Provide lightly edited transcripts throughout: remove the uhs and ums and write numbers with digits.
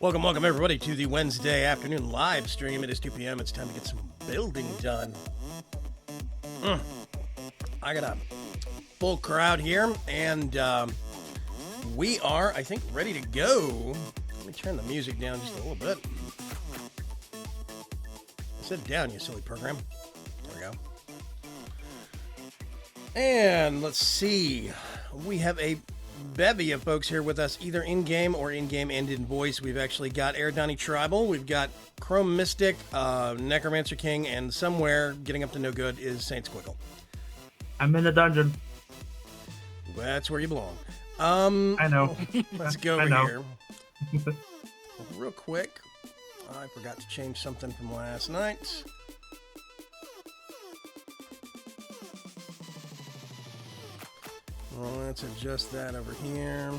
Welcome everybody to the Wednesday afternoon live stream. It is 2 p.m. It's time to get some building done. I got a full crowd here, and we are, I think, ready to go. Let me turn the music down just a little bit. I said down, you silly program. There we go. And let's see. We have a bevy of folks here with us, either in-game or in-game and in voice. We've actually got Dungeoney Tribal, we've got Chrome Mystic, Necromancer King, and somewhere getting up to no good is Saint Squiggle. I'm in the dungeon. That's where you belong. I know. Let's go over here. Real quick, I forgot to change something from last night. Well, let's adjust that over here.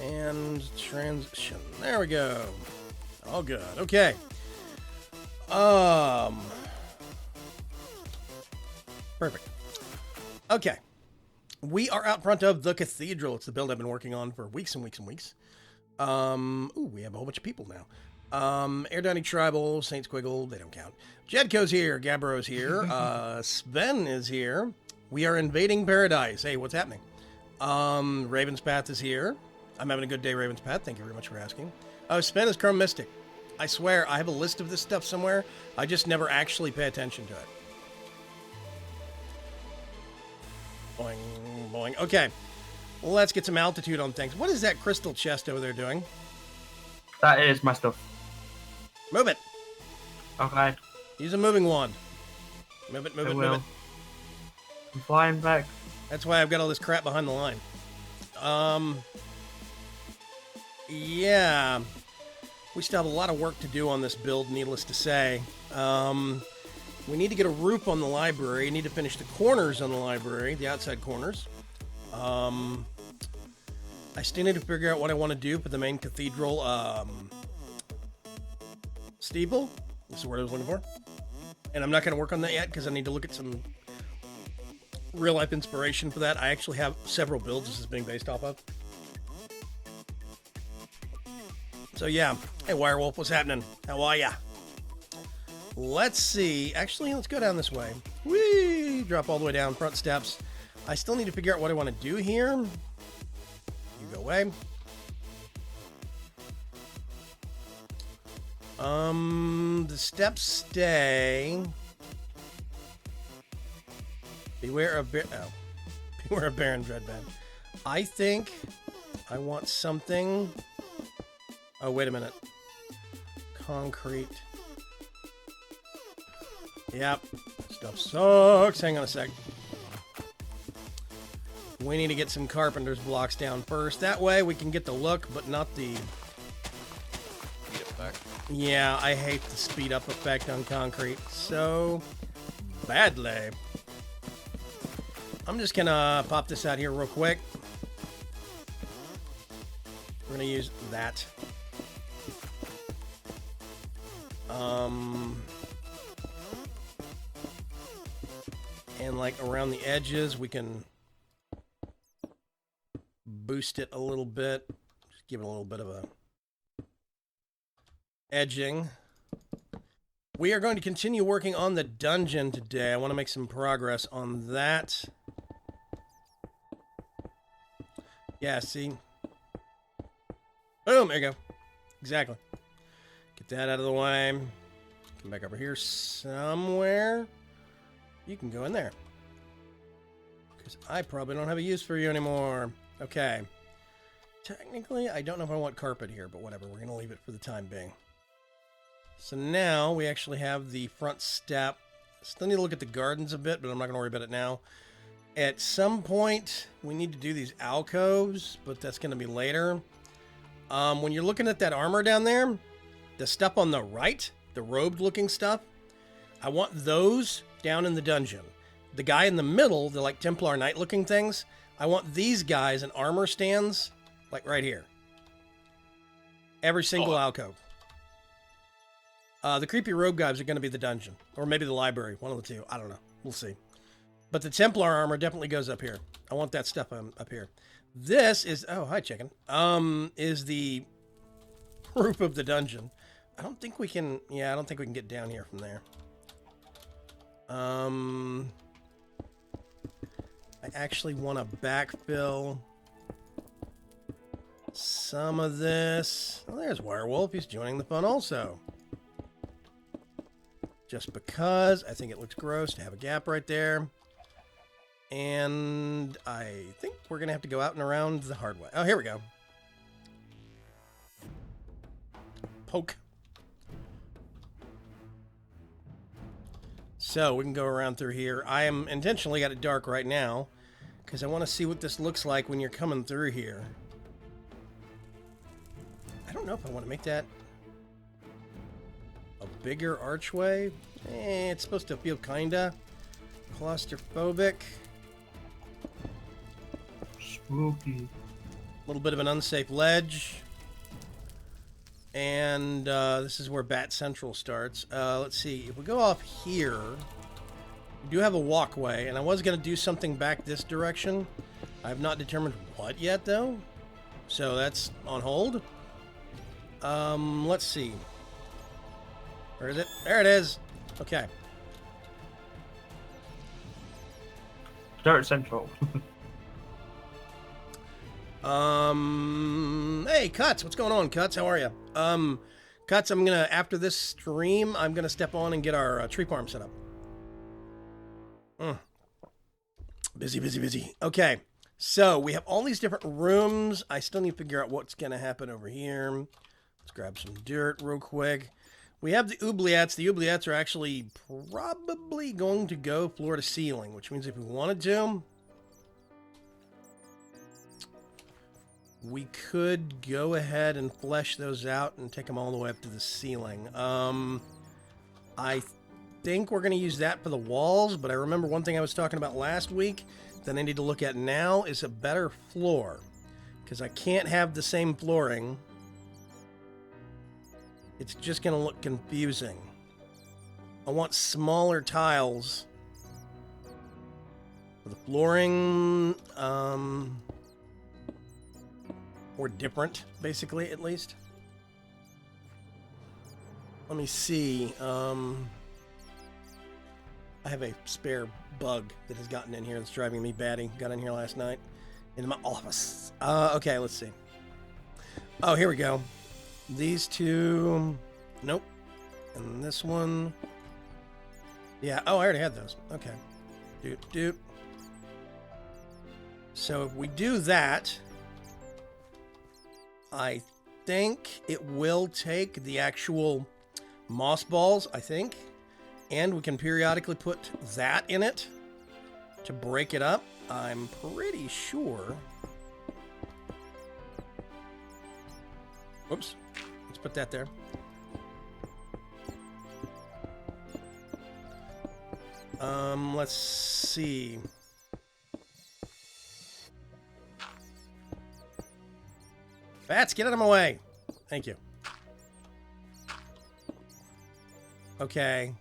And transition. There we go. All good. Okay. Perfect. Okay. We are out front of the Cathedral. It's the build I've been working on for weeks and weeks and weeks. We have a whole bunch of people now. Dungeoney Tribal, Saint Squiggle, they don't count. Jedko's here, Gabbro's here, Sven is here. We are invading paradise. Hey, what's happening? Raven's Path is here. I'm having a good day, Raven's Path. Thank you very much for asking. Sven is Chrome Mystic. I swear, I have a list of this stuff somewhere. I just never actually pay attention to it. Boing, boing. Okay. Well, let's get some altitude on things. What is that crystal chest over there doing? That is my stuff. Move it. Okay. Use a moving wand. Move it, move it, move it. I'm flying back. That's why I've got all this crap behind the line. Yeah. We still have a lot of work to do on this build, needless to say. We need to get a roof on the library. Need to finish the corners on the library, the outside corners. I still need to figure out what I want to do for the main cathedral steeple. This is what I was looking for. And I'm not going to work on that yet because I need to look at some real-life inspiration for that. I actually have several builds this is being based off of. So yeah. Hey, Wirewolf, what's happening? How are ya? Let's see. Actually, let's go down this way. Whee! Drop all the way down, front steps. I still need to figure out what I want to do here. You go away. The steps stay. Beware of beware of Baron Dreadband. I think I want something. Oh, wait a minute. Concrete. Yep. Stuff sucks. Hang on a sec. We need to get some carpenter's blocks down first. That way we can get the look, but not the speed effect. Yeah, I hate the speed up effect on concrete so badly. I'm just gonna pop this out here real quick. We're gonna use that. And like around the edges, we can boost it a little bit. Just give it a little bit of a edging. We are going to continue working on the dungeon today. I want to make some progress on that. Yeah, see? Boom, there you go. Exactly. Get that out of the way. Come back over here somewhere. You can go in there. Because I probably don't have a use for you anymore. Okay. Technically, I don't know if I want carpet here, but whatever. We're going to leave it for the time being. So now we actually have the front step. Still need to look at the gardens a bit, but I'm not going to worry about it now. At some point, we need to do these alcoves, but that's going to be later. When you're looking at that armor down there, the stuff on the right, the robed-looking stuff, I want those down in the dungeon. The guy in the middle, the like Templar Knight-looking things, I want these guys in armor stands, like right here. Every single alcove. The creepy robe guys are going to be the dungeon. Or maybe the library. One of the two. I don't know. We'll see. But the Templar armor definitely goes up here. I want that stuff up here. This is, oh, hi, chicken. Is the roof of the dungeon. I don't think we can, yeah, I don't think we can get down here from there. I actually want to backfill some of this. Oh, there's Werewolf. He's joining the fun also. Just because I think it looks gross to have a gap right there. And I think we're going to have to go out and around the hard way. Oh, here we go. Poke. So we can go around through here. I am intentionally got it dark right now because I want to see what this looks like when you're coming through here. I don't know if I want to make that a bigger archway. It's supposed to feel kinda claustrophobic. Spooky. A little bit of an unsafe ledge. And this is where Bat Central starts. Let's see. If we go off here, we do have a walkway. And I was going to do something back this direction. I have not determined what yet, though. So that's on hold. Let's see. Where is it? There it is. Okay. Dirt Central. Hey, Cuts, what's going on, Cuts? How are you? Cuts, I'm gonna, after this stream, I'm gonna step on and get our tree farm set up. Busy, busy, busy. Okay, so we have all these different rooms. I still need to figure out what's gonna happen over here. Let's grab some dirt real quick. We have the oubliettes. The oubliettes are actually probably going to go floor to ceiling, which means if we wanted to, we could go ahead and flesh those out and take them all the way up to the ceiling. I think we're going to use that for the walls, but I remember one thing I was talking about last week that I need to look at now is a better floor, because I can't have the same flooring. It's just going to look confusing. I want smaller tiles for the flooring, or different, basically, at least. Let me see. I have a spare bug that has gotten in here that's driving me batty. Got in here last night in my office. Okay, let's see. Oh, here we go. These two. Nope. And this one. Yeah. Oh, I already had those. Okay. Doot. So if we do that, I think it will take the actual moss balls, I think, and we can periodically put that in it to break it up. I'm pretty sure. Whoops. Let's put that there. Let's see. Bats, get out of my way. Thank you. Okay.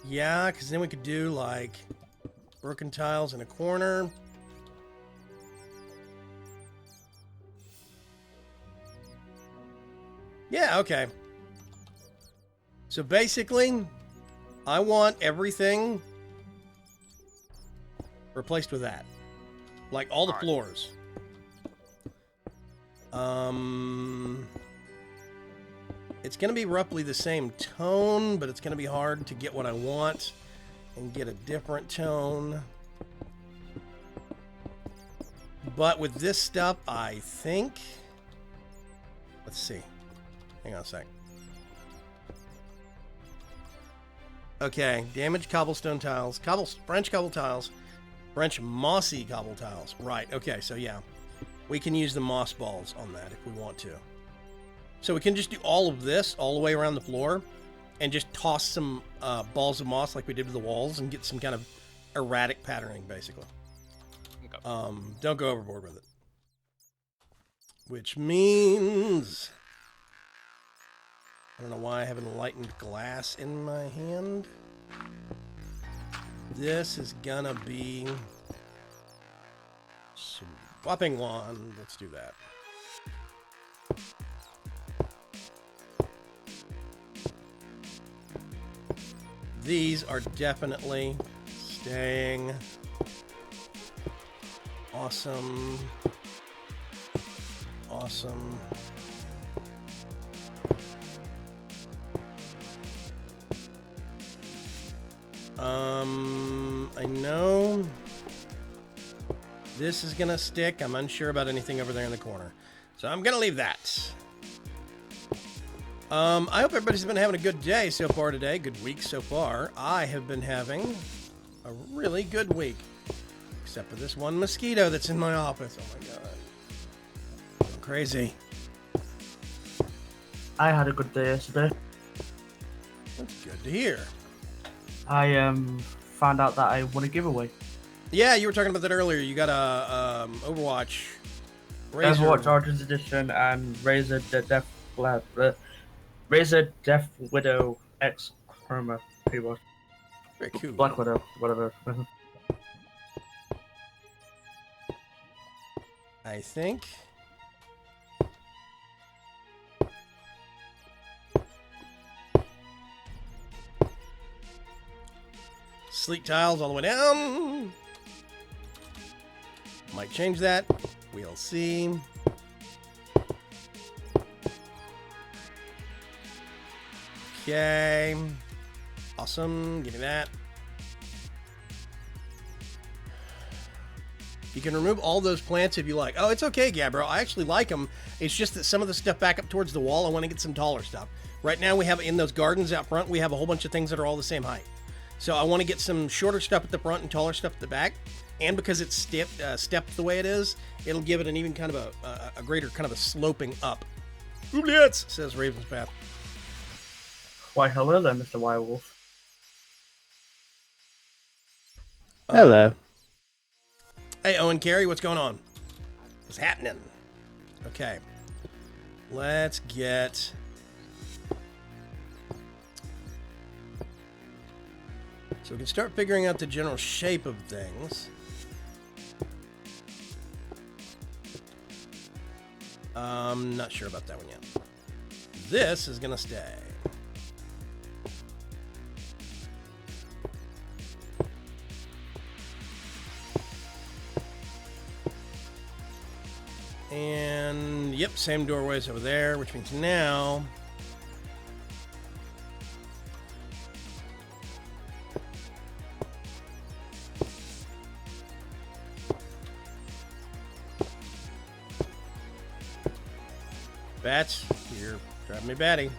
Yeah, because then we could do, like, broken tiles in a corner. Yeah, okay. So basically, I want everything replaced with that. Like all the floors. It's going to be roughly the same tone, but it's going to be hard to get what I want and get a different tone. But with this stuff, I think... Let's see. Hang on a sec. Okay, damaged cobblestone tiles. French cobble tiles. French mossy cobble tiles. Right, okay, so yeah. We can use the moss balls on that if we want to. So we can just do all of this all the way around the floor and just toss some balls of moss like we did to the walls and get some kind of erratic patterning, basically. Okay. Don't go overboard with it. Which means... I don't know why I have enlightened glass in my hand. This is gonna be Swapping wand. Let's do that. These are definitely staying. Awesome. Awesome. I know this is gonna stick. I'm unsure about anything over there in the corner, so I'm gonna leave that. I hope everybody's been having a good day so far today. Good week so far. I have been having a really good week, except for this one mosquito that's in my office. Oh my god, I'm crazy. I had a good day yesterday. That's good to hear. I found out that I won a giveaway. Yeah, you were talking about that earlier. You got a Overwatch Razor. Overwatch Origins Edition and Razor Razor Death Widow X Chroma keyboard. Very cool. Black Widow, whatever. I think. Sleek tiles all the way down. Might change that. We'll see. Okay. Awesome. Give me that. You can remove all those plants if you like. Oh, it's okay, Gabriel. I actually like them. It's just that some of the stuff back up towards the wall, I want to get some taller stuff. Right now we have in those gardens out front, we have a whole bunch of things that are all the same height. So I want to get some shorter stuff at the front and taller stuff at the back. And because it's stepped the way it is, it'll give it an even kind of a greater kind of a sloping up. Oubliettes, says Raven's Path. Why, hello there, Mr. Wirewolf. Hello. Hey, Owen Carey, what's going on? What's happening? Okay. Let's get... So we can start figuring out the general shape of things. Not sure about that one yet. This is gonna stay. And yep, same doorways over there, which means now Bats, you're driving me batty.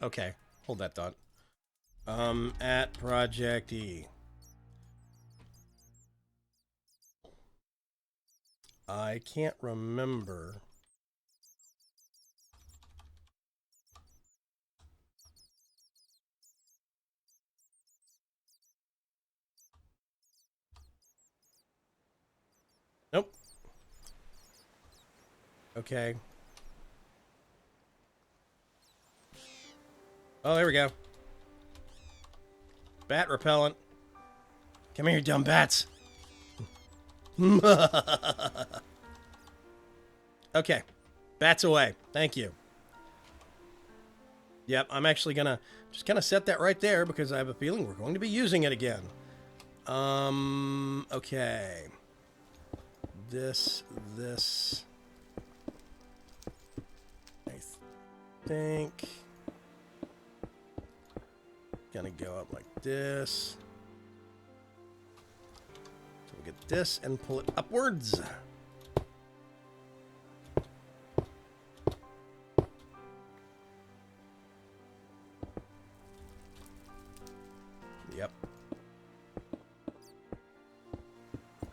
Okay, hold that thought. At Project E. I can't remember. Nope. Okay. Oh, there we go. Bat repellent. Come here, you dumb bats. Okay. Bats away. Thank you. Yep, I'm actually gonna just kind of set that right there because I have a feeling we're going to be using it again. Okay. This. I think. Gonna go up like this. So we'll get this and pull it upwards. Yep.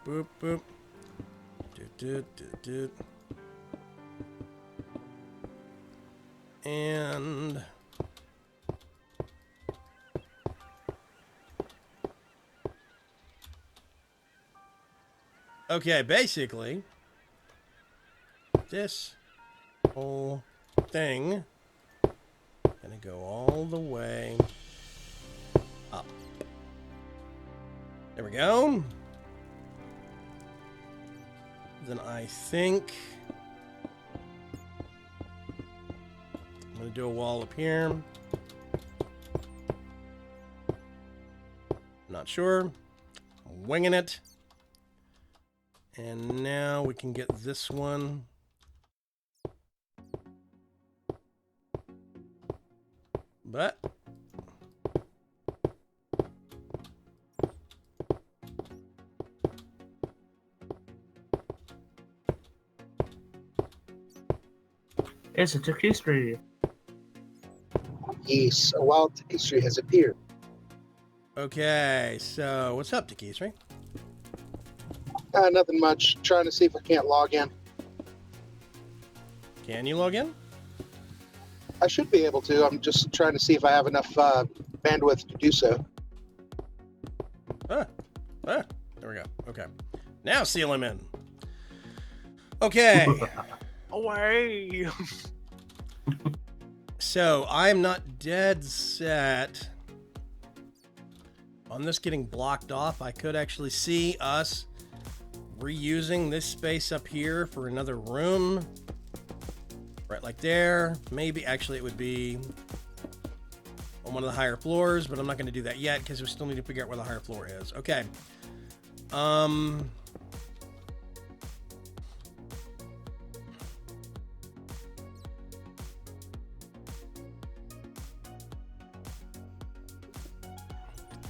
Boop, boop. Doot. And okay, basically this whole thing gonna go all the way up. There we go. Then I think I'm going to do a wall up here. Not sure. I'm winging it. And now we can get this one. But It's a Cathedral. Yes, a wild Cathedral has appeared. okay, so what's up, Takisri? Nothing much. Trying to see if I can't log in. Can you log in? I should be able to. I'm just trying to see if I have enough bandwidth to do so. There we go. Okay. Now seal him in. Okay. Away! So I'm not dead set on this getting blocked off. I could actually see us reusing this space up here for another room. Right like there. Maybe actually it would be on one of the higher floors, but I'm not going to do that yet because we still need to figure out where the higher floor is. Okay.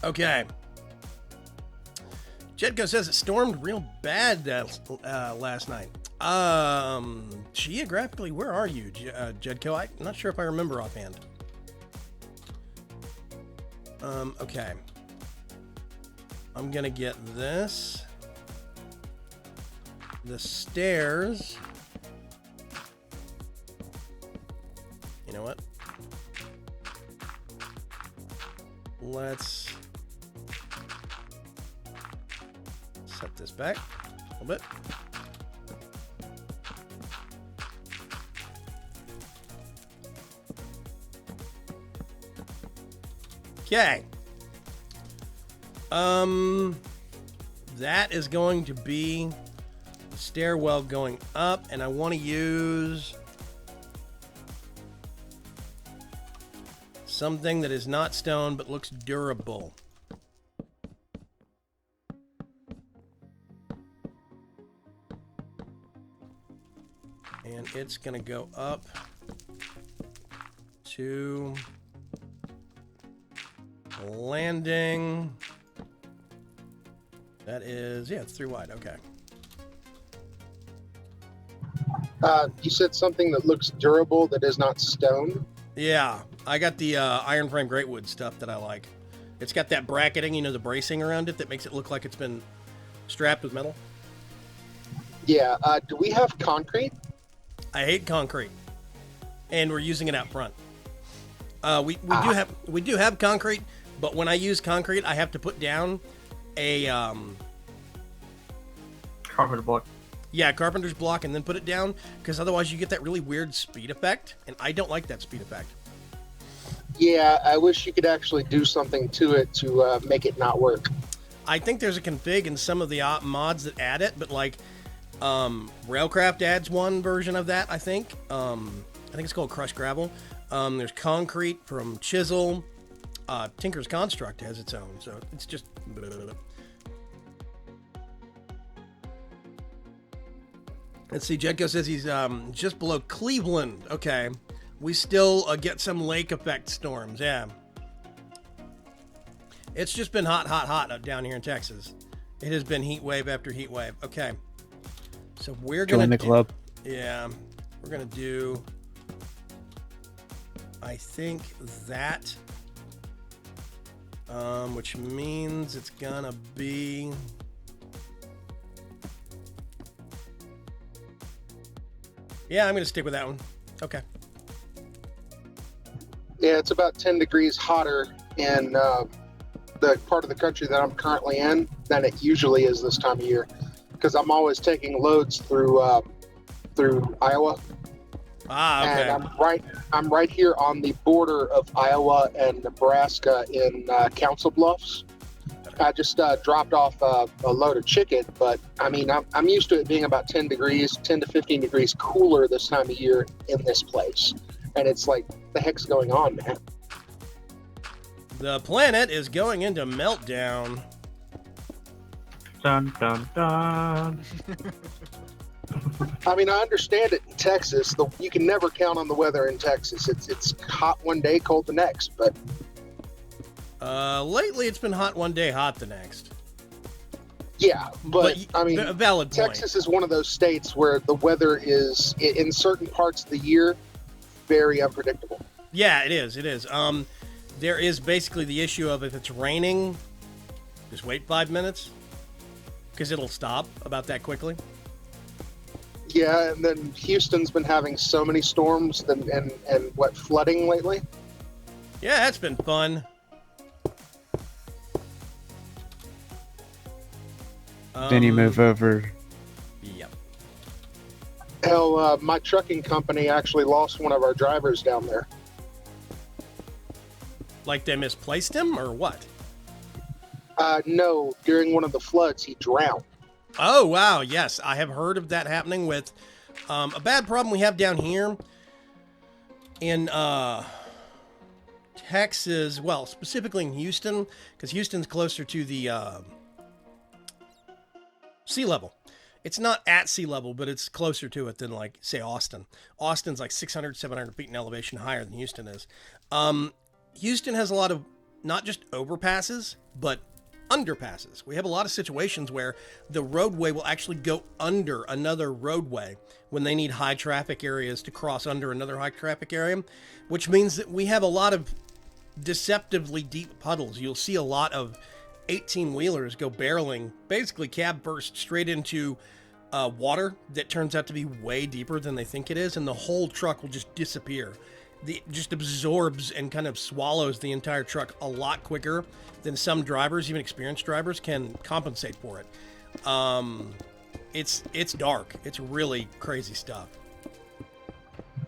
Okay. Jedko says it stormed real bad last night. Geographically, where are you, Jedko? I'm not sure if I remember offhand. Okay. I'm gonna get this. The stairs. You know what? Let's set this back a little bit. Okay. That is going to be the stairwell going up, and I want to use something that is not stone but looks durable. And it's going to go up to landing. That is, yeah, it's 3 wide. Okay. You said something that looks durable that is not stone. Yeah, I got the iron frame greatwood stuff that I like. It's got that bracketing, you know, the bracing around it that makes it look like it's been strapped with metal. Yeah. Do we have concrete? I hate concrete, and we're using it out front. We do have concrete, but when I use concrete, I have to put down a Carpenter block. yeah, carpenter's block, and then put it down, because otherwise you get that really weird speed effect, and I don't like that speed effect. Yeah, I wish you could actually do something to it to make it not work. I think there's a config in some of the mods that add it, but like Railcraft adds one version of that, I think. I think it's called Crushed Gravel. There's concrete from Chisel. Tinker's Construct has its own, so it's just... Let's see, Jedko says he's just below Cleveland. Okay. We still get some lake effect storms, yeah. It's just been hot up down here in Texas. It has been heat wave after heat wave. Okay. So we're going to Join the club. Yeah. We're going to do... I think that... which means it's going to be... Yeah, I'm going to stick with that one. Okay. Yeah, it's about 10 degrees hotter in the part of the country that I'm currently in than it usually is this time of year, because I'm always taking loads through Iowa. Ah, okay. And I'm right here on the border of Iowa and Nebraska in Council Bluffs. I just dropped off a load of chicken, but I mean, I'm used to it being about 10 to 15 degrees cooler this time of year in this place. And it's like, what the heck's going on, man? The planet is going into meltdown. Dun dun dun. I mean, I understand it in Texas. You can never count on the weather in Texas. It's hot one day, cold the next. But lately it's been hot one day, hot the next. yeah, but I mean, a valid point. Texas is one of those states where the weather is, in certain parts of the year, very unpredictable. Yeah, it is. It is. There is basically the issue of if it's raining, just wait 5 minutes because it'll stop about that quickly. Yeah, and then Houston's been having so many storms and flooding lately. Yeah, that's been fun. Then you move over. Yep. Hell, my trucking company actually lost one of our drivers down there. Like they misplaced him or what? No, during one of the floods, he drowned. Oh, wow. Yes, I have heard of that happening with a bad problem we have down here in Texas. Well, specifically in Houston, because Houston's closer to the sea level. It's not at sea level, but it's closer to it than, like, say, Austin. Austin's like 600, 700 feet in elevation higher than Houston is. Houston has a lot of not just overpasses, but underpasses. We have a lot of situations where the roadway will actually go under another roadway when they need high traffic areas to cross under another high traffic area, which means that we have a lot of deceptively deep puddles. You'll see a lot of 18-wheelers go barreling, basically cab burst straight into water that turns out to be way deeper than they think it is, and the whole truck will just disappear. It just absorbs and kind of swallows the entire truck a lot quicker than some drivers, even experienced drivers, can compensate for it. It's dark. It's really crazy stuff.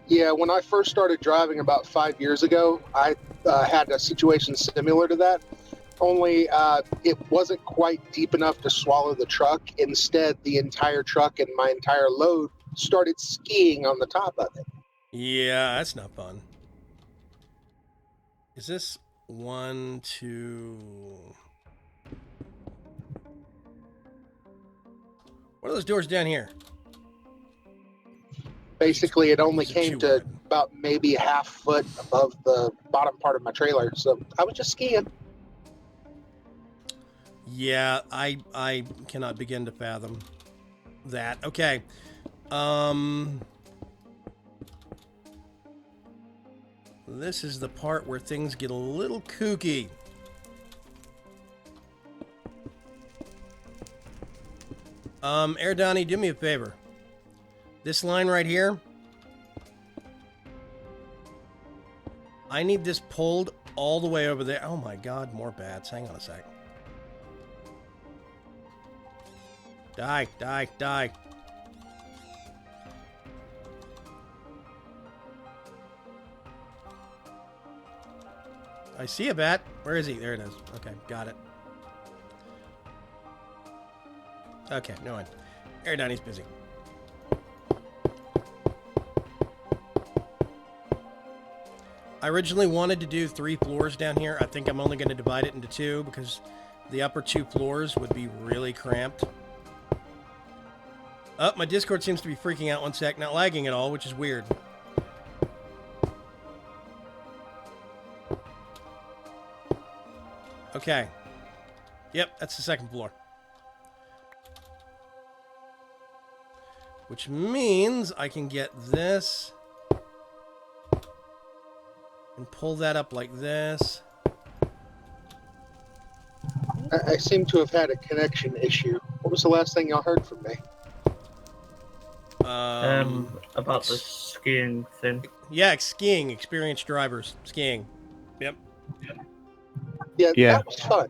Yeah, when I first started driving about 5 years ago, I had a situation similar to that. Only it wasn't quite deep enough to swallow the truck. Instead, the entire truck and my entire load started skiing on the top of it. Yeah, that's not fun. Is this 1, 2... What are those doors down here? Basically, it only Is it came too to wide? about maybe a half foot above the bottom part of my trailer. So I was just skiing. Yeah, I cannot begin to fathom that. Okay. This is the part where things get a little kooky. Air Donnie, do me a favor. This line right here, I need this pulled all the way over there. Oh my god, more bats. Hang on a sec. Die, die, die. I see a bat. Where is he? There it is. Okay, got it. Okay, no one. Air Donnie's busy. I originally wanted to do 3 floors down here. I think I'm only going to divide it into 2 because the upper 2 floors would be really cramped. Oh, my Discord seems to be freaking out. One sec. Not lagging at all, which is weird. Okay. Yep, that's the 2nd floor. Which means I can get this and pull that up like this. I seem to have had a connection issue. What was the last thing y'all heard from me? About the skiing thing. Yeah, skiing. Experienced drivers. Skiing. Yep. Yeah, Yeah. that was fun.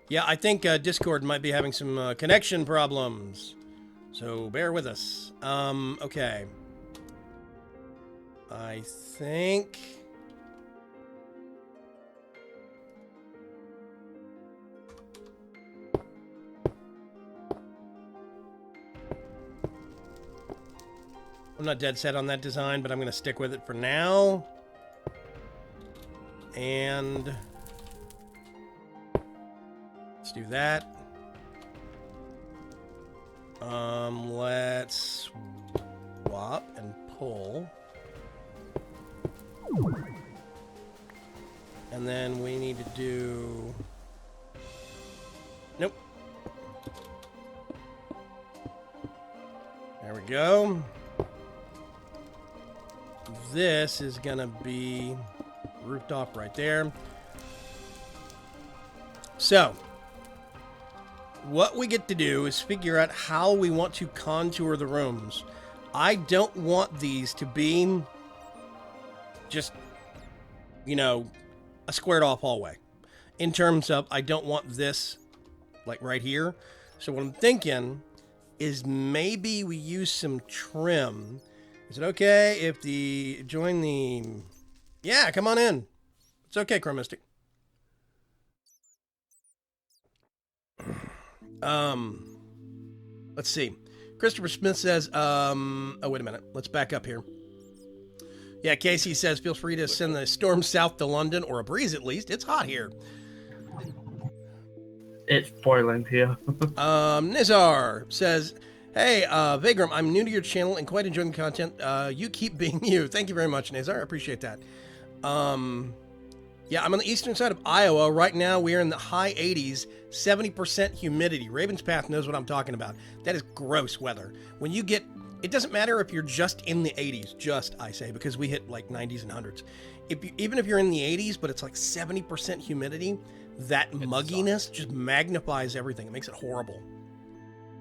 Yeah, I think Discord might be having some connection problems. So bear with us. Okay. I think... I'm not dead set on that design, but I'm going to stick with it for now. And... let's do that. Let's swap and pull. And then we need to do... nope. There we go. This is gonna be rooftop right there. So, what we get to do is figure out how we want to contour the rooms. I don't want these to be just, you know, a squared off hallway. In terms of, I don't want this like right here. So what I'm thinking is maybe we use some trim. Is it okay if join the... yeah, come on in. It's okay, Chromistic. Let's see. Christopher Smith says, oh, wait a minute. Let's back up here. Yeah, Casey says, feel free to send the storm south to London, or a breeze at least. It's hot here. It's boiling here. Nizar says, hey, Vaygrim, I'm new to your channel and quite enjoying the content. You keep being you. Thank you very much, Nizar. I appreciate that. Yeah, I'm on the eastern side of Iowa. Right now, we are in the high 80s, 70% humidity. Raven's Path knows what I'm talking about. That is gross weather. When you get... it doesn't matter if you're just in the 80s, just, I say, because we hit like 90s and 100s. Even if you're in the 80s, but it's like 70% humidity, that mugginess just magnifies everything. It makes it horrible.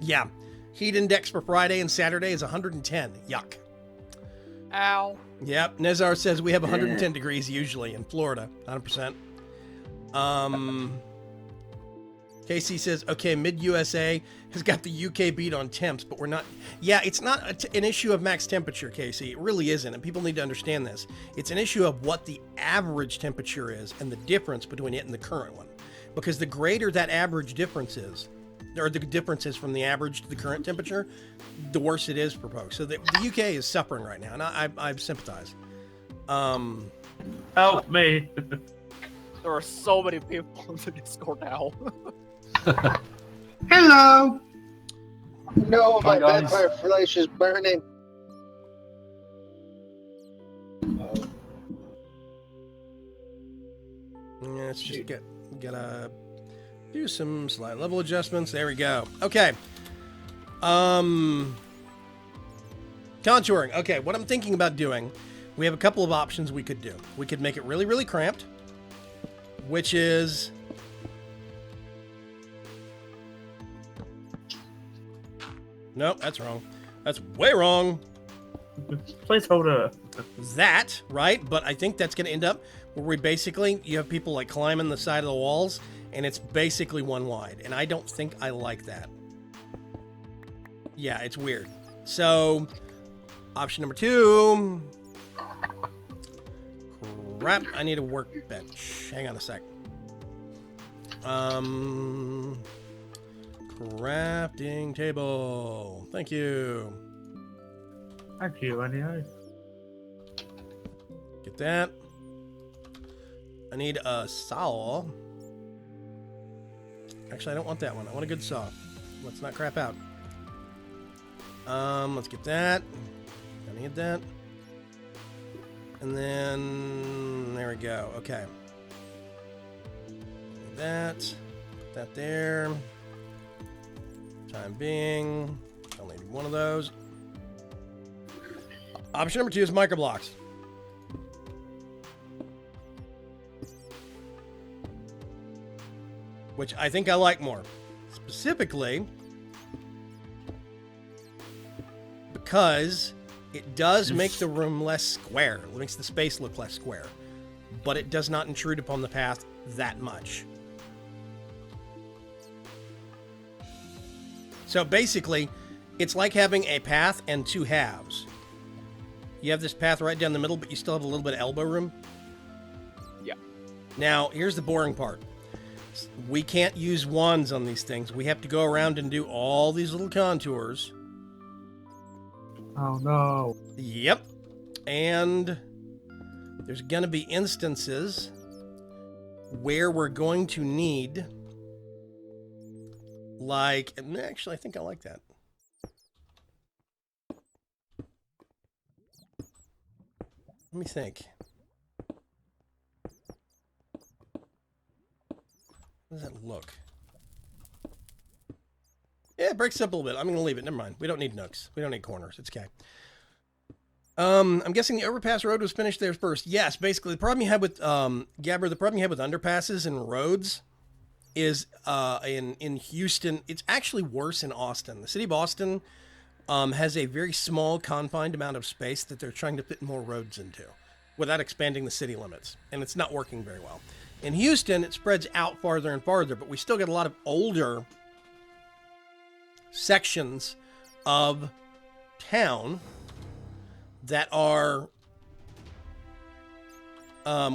Yeah. Heat index for Friday and Saturday is 110. Yuck. Ow. Yep. Nezar says we have 110 degrees usually in Florida. 100%. Casey says, okay, mid-USA has got the UK beat on temps, but we're not... yeah, it's not an issue of max temperature, Casey. It really isn't, and people need to understand this. It's an issue of what the average temperature is and the difference between it and the current one. Because the greater that average difference is, or the difference is from the average to the current temperature, the worse it is for folks. So the UK is suffering right now, and I sympathize. Help me. There are so many people in the Discord now. Hello. No, my Hi, guys. vampire flesh is burning. Yeah, let's just gotta do some slight level adjustments. There we go. Okay. Contouring. Okay, what I'm thinking about doing, we have a couple of options we could do. We could make it really, really cramped, which is... nope, that's wrong. That's way wrong. Placeholder. That, right? But I think that's going to end up where we basically, you have people like climbing the side of the walls, and it's basically one wide. And I don't think I like that. Yeah, it's weird. So, option number 2. Crap, I need a workbench. Hang on a sec. Crafting table. Thank you. Thank you, anyway. Get that. I need a saw. Actually, I don't want that one. I want a good saw. Let's not crap out. Let's get that. I need that. And then there we go. Okay. That. Put that there. Time being. Only need one of those. Option number 2 is microblocks. Which I think I like more. Specifically, because it does make the room less square. It makes the space look less square. But it does not intrude upon the path that much. So basically, It's like having a path and two halves. You have this path right down the middle, but you still have a little bit of elbow room. Yeah. Now, here's the boring part. We can't use wands on these things. We have to go around and do all these little contours. Oh no. Yep. And there's going to be instances where we're going to need, like, and actually, I think I like that. Let me think. How does that look? Yeah, it breaks up a little bit. I'm going to leave it. Never mind. We don't need nooks. We don't need corners. It's okay. I'm guessing the overpass road was finished there first. Yes, basically the problem you had with Gabber, the problem you had with underpasses and roads is in Houston. It's actually worse in Austin. The city of Austin has a very small, confined amount of space that they're trying to fit more roads into without expanding the city limits, and it's not working very well. In Houston, it spreads out farther and farther, but we still get a lot of older sections of town that are,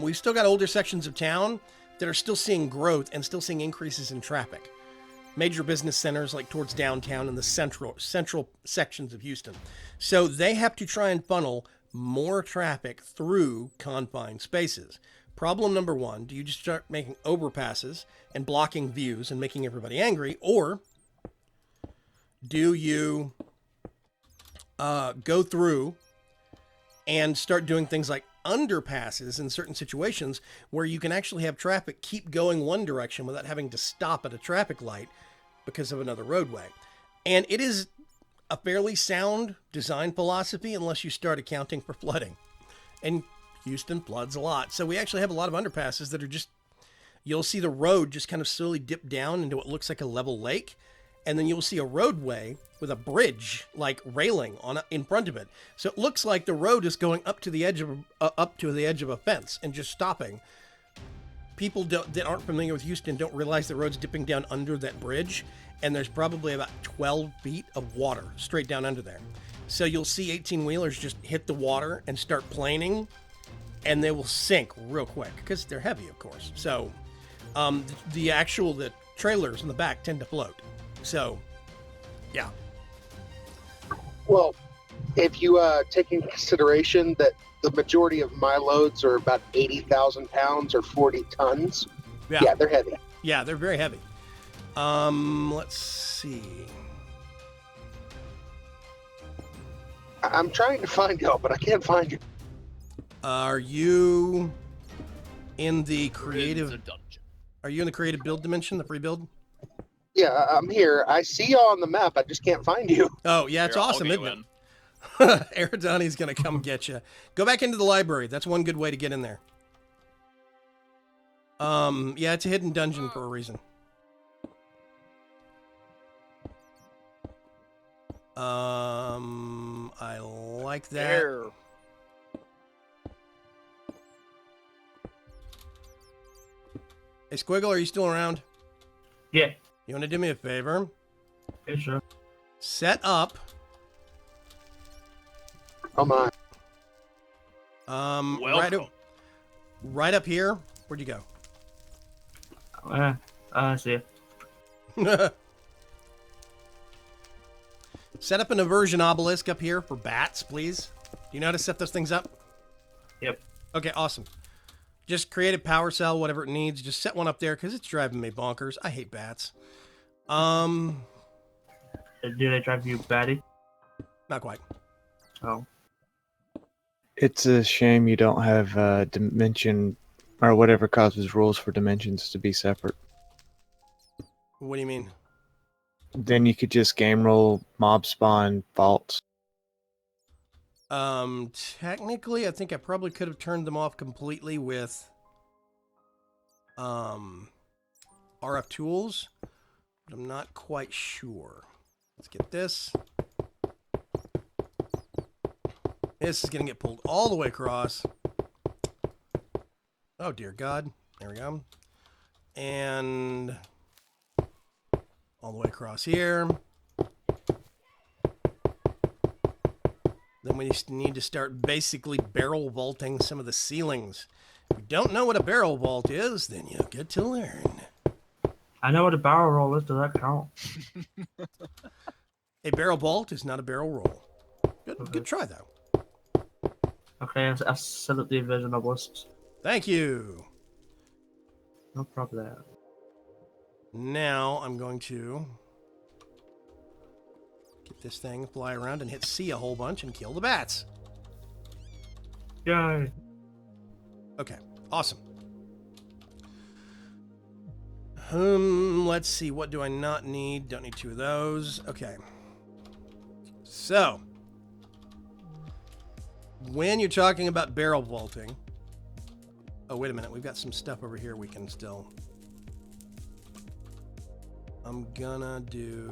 we've still got older sections of town that are still seeing growth and still seeing increases in traffic. Major business centers like towards downtown and the central sections of Houston. So they have to try and funnel more traffic through confined spaces. Problem number one, do you just start making overpasses and blocking views and making everybody angry? Or do you go through and start doing things like underpasses in certain situations where you can actually have traffic keep going one direction without having to stop at a traffic light because of another roadway? And it is a fairly sound design philosophy unless you start accounting for flooding. And Houston floods a lot. So we actually have a lot of underpasses that are just, you'll see the road just kind of slowly dip down into what looks like a level lake. And then you'll see a roadway with a bridge, like railing on in front of it. So it looks like the road is going up to the edge of a fence and just stopping. People that aren't familiar with Houston don't realize the road's dipping down under that bridge, and there's probably about 12 feet of water straight down under there. So you'll see 18-wheelers just hit the water and start planing, and they will sink real quick because they're heavy, of course. So the trailers in the back tend to float. So, yeah. Well, if you take into consideration that the majority of my loads are about 80,000 pounds or 40 tons, yeah, they're heavy. Yeah, they're very heavy. Let's see. I'm trying to find y'all, but I can't find you. Are you in the creative? It's a dungeon. Are you in the creative build dimension, the free build? Yeah, I'm here. I see y'all on the map. I just can't find you. Oh, yeah, it's Here, I'll awesome, get isn't you it? in. Aerodoni's going to come get you. Go back into the library. That's one good way to get in there. Yeah, it's a hidden dungeon for a reason. I like that. There. Hey, Squiggle, are you still around? Yeah. You want to do me a favor? Yeah, sure. Set up. Oh my. Welcome. Right up here. Where'd you go? I see it. Set up an aversion obelisk up here for bats, please. Do you know how to set those things up? Yep. Okay, awesome. Just create a power cell, whatever it needs. Just set one up there because it's driving me bonkers. I hate bats. Do they drive you batty? Not quite. Oh. It's a shame you don't have dimension or whatever causes rules for dimensions to be separate. What do you mean? Then you could just game roll mob spawn faults. Technically, I think I probably could have turned them off completely with RF tools, but I'm not quite sure. Let's get this. This is going to get pulled all the way across. Oh, dear God. There we go. And all the way across here. then we need to start basically barrel vaulting some of the ceilings. If you don't know what a barrel vault is, then you'll get to learn. I know what a barrel roll is. Does that count? A barrel vault is not a barrel roll. Good try, though. Okay, I set up the inversion obelisk. Thank you. No problem. Now I'm going to get this thing, fly around, and hit C a whole bunch and kill the bats. Yay! Okay, awesome. Let's see. What do I not need? Don't need 2 of those. Okay. So, when you're talking about barrel vaulting... Oh, wait a minute. We've got some stuff over here we can still... I'm gonna do...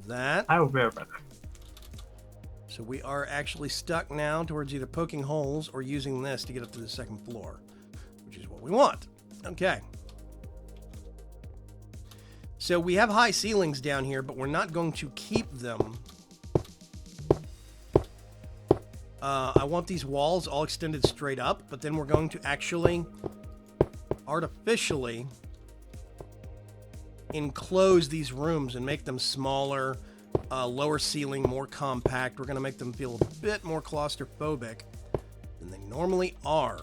that. I will be right back. So we are actually stuck now towards either poking holes or using this to get up to the 2nd floor, which is what we want. Okay. So we have high ceilings down here, but we're not going to keep them. I want these walls all extended straight up, but then we're going to actually artificially enclose these rooms and make them smaller, lower ceiling, more compact. We're going to make them feel a bit more claustrophobic than they normally are.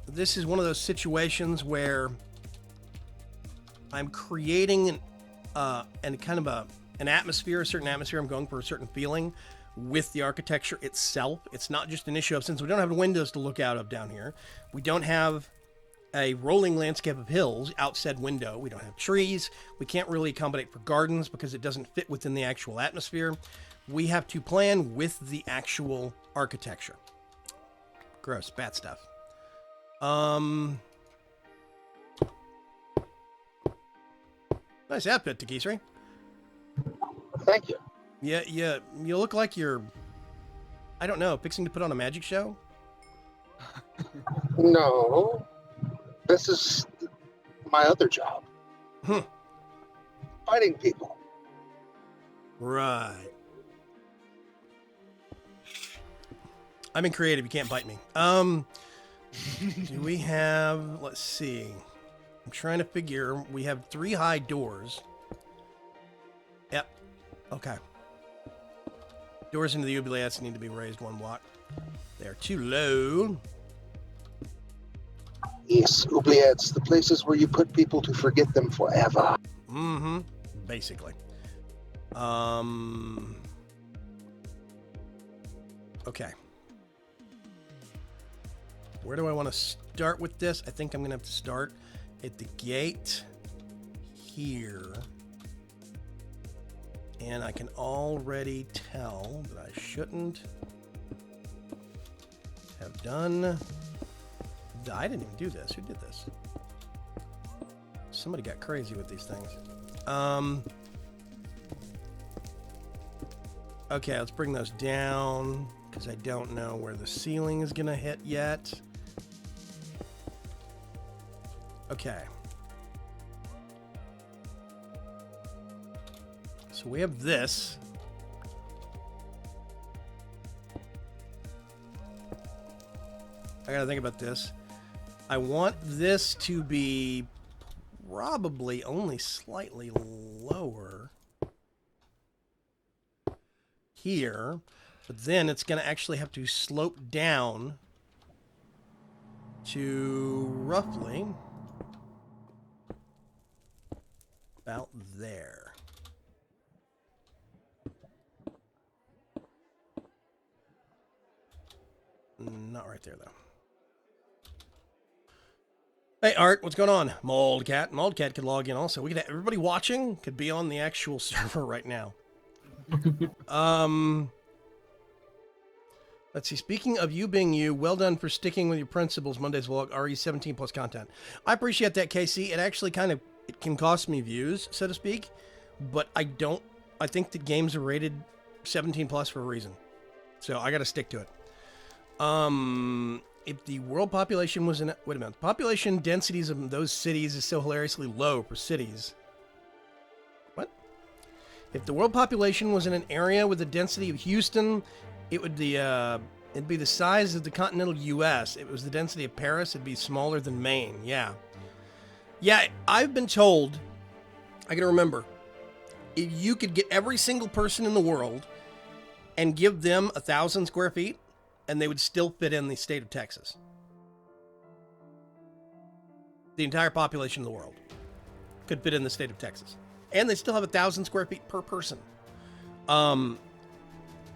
This is one of those situations where I'm creating an atmosphere, a certain atmosphere. I'm going for a certain feeling with the architecture itself. It's not just an issue of, since we don't have windows to look out of down here, we don't have a rolling landscape of hills out said window. We don't have trees. We can't really accommodate for gardens because it doesn't fit within the actual atmosphere. We have to plan with the actual architecture. Gross, bad stuff. Nice outfit, Takisri. Thank you. Yeah, you look like you're, I don't know, fixing to put on a magic show? No, this is my other job. Fighting people. Right. I'm in creative, you can't bite me. Do we have, let's see. I'm trying to figure, we have 3 high doors. Yep, okay. Doors into the oubliettes need to be raised 1 block. They're too low. Yes, oubliettes, the places where you put people to forget them forever. Mm-hmm, basically. Okay. Where do I want to start with this? I think I'm going to have to start at the gate here. And I can already tell that I shouldn't have done... I didn't even do this. Who did this? Somebody got crazy with these things. Okay, let's bring those down because I don't know where the ceiling is going to hit yet. Okay. So we have this. I gotta think about this. I want this to be probably only slightly lower here, but then it's gonna actually have to slope down to roughly about there. Not right there, though. Hey, Art, what's going on? Moldcat. Moldcat could log in also. We could have everybody watching could be on the actual server right now. Let's see. Speaking of you being you, well done for sticking with your principles. Monday's vlog, RE17 plus content. I appreciate that, KC. It actually kind of, it can cost me views, so to speak, but I think the games are rated 17 plus for a reason. So I got to stick to it. if the world population was in... Wait a minute. Population densities of those cities is so hilariously low for cities. What? If the world population was in an area with the density of Houston, it would be... it'd be the size of the continental U.S. If it was the density of Paris, it'd be smaller than Maine. Yeah. Yeah, I've been told... I gotta remember. If you could get every single person in the world and give them 1,000 square feet, and they would still fit in the state of Texas. The entire population of the world could fit in the state of Texas. And they still have 1,000 square feet per person.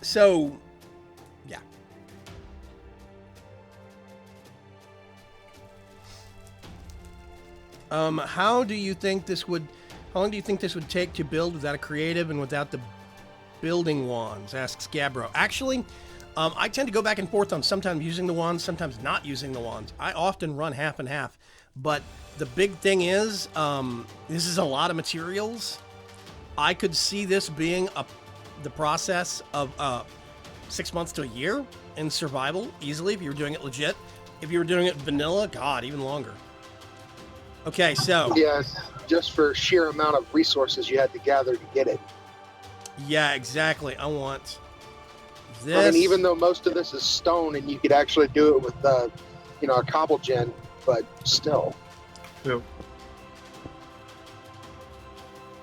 So, yeah. How do you think this would... How long do you think this would take to build without a creative and without the building wands? Asks Gabbro. Actually, I tend to go back and forth on sometimes using the wands, sometimes not using the wands. I often run half and half. But the big thing is, this is a lot of materials. I could see this being the process of 6 months to a year in survival, easily, if you were doing it legit. If you were doing it vanilla, God, even longer. Okay, so... Yes, just for sheer amount of resources you had to gather to get it. Yeah, exactly. I want this. I mean, even though most of this is stone and you could actually do it with, a cobble gen, but still. True.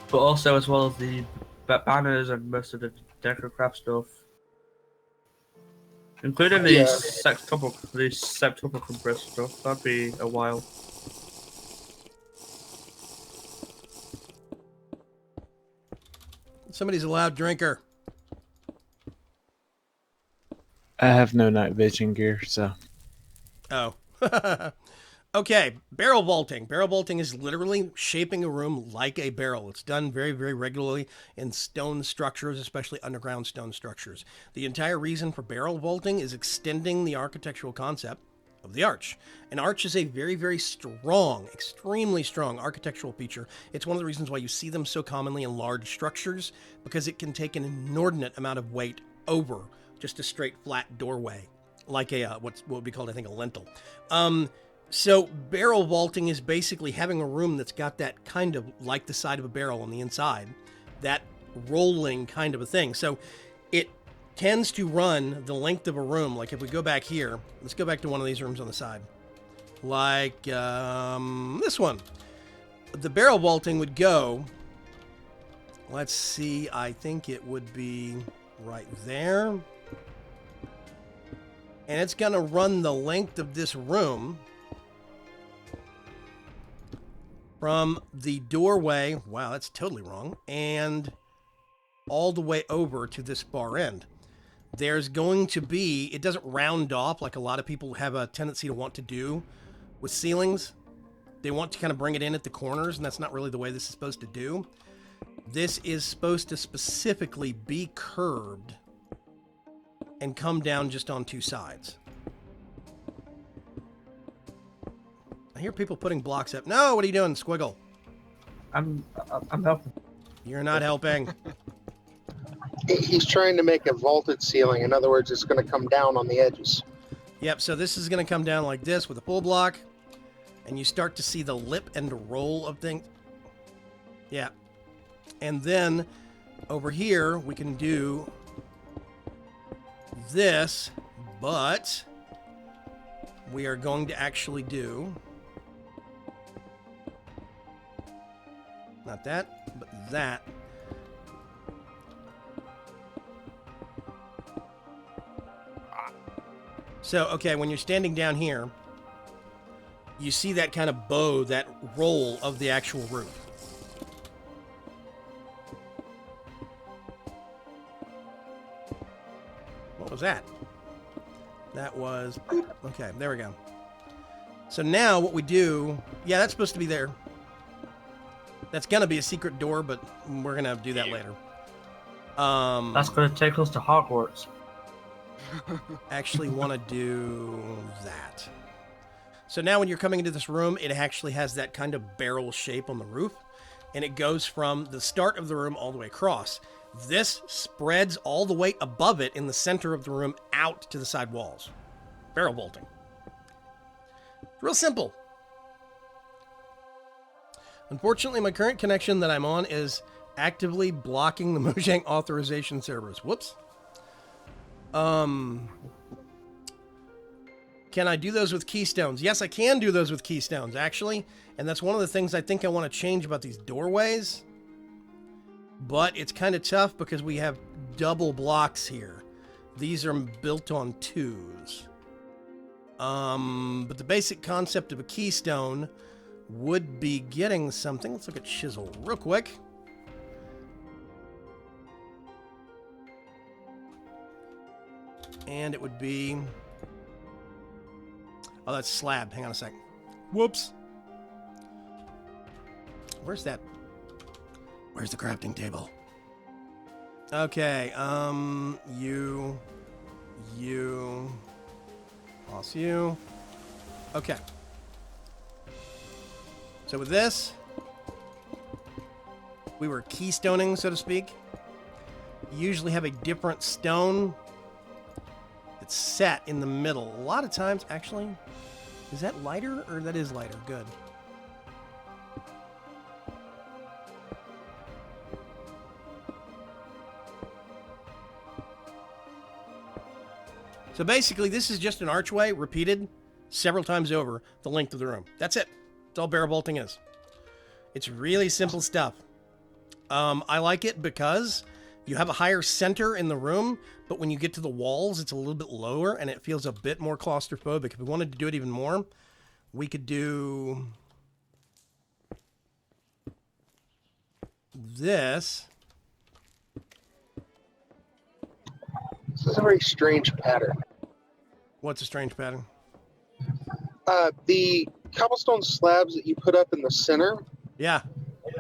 But also, as well as the banners and most of the decocraft stuff. Including the septuple compressed stuff. That'd be a while. Somebody's a loud drinker. I have no night vision gear, so. Oh. Okay, barrel vaulting. Barrel vaulting is literally shaping a room like a barrel. It's done very, very regularly in stone structures, especially underground stone structures. The entire reason for barrel vaulting is extending the architectural concept of the arch. An arch is a very, very strong, extremely strong architectural feature. It's one of the reasons why you see them so commonly in large structures, because it can take an inordinate amount of weight over just a straight flat doorway, like a what would be called, I think, a lintel. So barrel vaulting is basically having a room that's got that kind of like the side of a barrel on the inside, that rolling kind of a thing. So it tends to run the length of a room. Like if we go back here, let's go back to one of these rooms on the side. Like this one. The barrel vaulting would go, let's see, I think it would be right there. And it's going to run the length of this room from the doorway, wow, that's totally wrong, and all the way over to this far end. There's going to be, it doesn't round off like a lot of people have a tendency to want to do with ceilings. They want to kind of bring it in at the corners, and that's not really the way this is supposed to do. This is supposed to specifically be curved and come down just on two sides. I hear people putting blocks up. No, what are you doing, Squiggle? I'm helping. You're not helping. He's trying to make a vaulted ceiling. In other words, it's going to come down on the edges. Yep, so this is going to come down like this with a full block, and you start to see the lip and the roll of things. Yeah. And then over here, we can do this, but we are going to actually do not that, but that. So, okay, when you're standing down here, you see that kind of bow, that roll of the actual roof. What was that? That was... Okay, there we go. So now what we do... Yeah, that's supposed to be there. That's going to be a secret door, but we're going to do that later. That's going to take us to Hogwarts. Actually want to do that. So now when you're coming into this room, it actually has that kind of barrel shape on the roof, and it goes from the start of the room all the way across. This spreads all the way above it in the center of the room out to the side walls. Barrel vaulting. Real simple. Unfortunately, my current connection that I'm on is actively blocking the Mojang authorization servers. Whoops. Can I do those with keystones? Yes, I can do those with keystones, actually. And that's one of the things I think I want to change about these doorways. But it's kind of tough because we have double blocks here. These are built on 2s. But the basic concept of a keystone would be getting something. Let's look at chisel real quick. And it would be... Oh, that's slab. Hang on a sec. Whoops. Where's that? Where's the crafting table? Okay, you, plus you. Okay. So with this, we were keystoning, so to speak. You usually have a different stone that's set in the middle. A lot of times, actually, is that lighter or that is lighter? Good. So basically, this is just an archway repeated several times over the length of the room. That's it. That's all barrel bolting is. It's really simple stuff. I like it because you have a higher center in the room, but when you get to the walls, it's a little bit lower, and it feels a bit more claustrophobic. If we wanted to do it even more, we could do this. This is a very strange pattern. What's a strange pattern? The cobblestone slabs that you put up in the center, Yeah.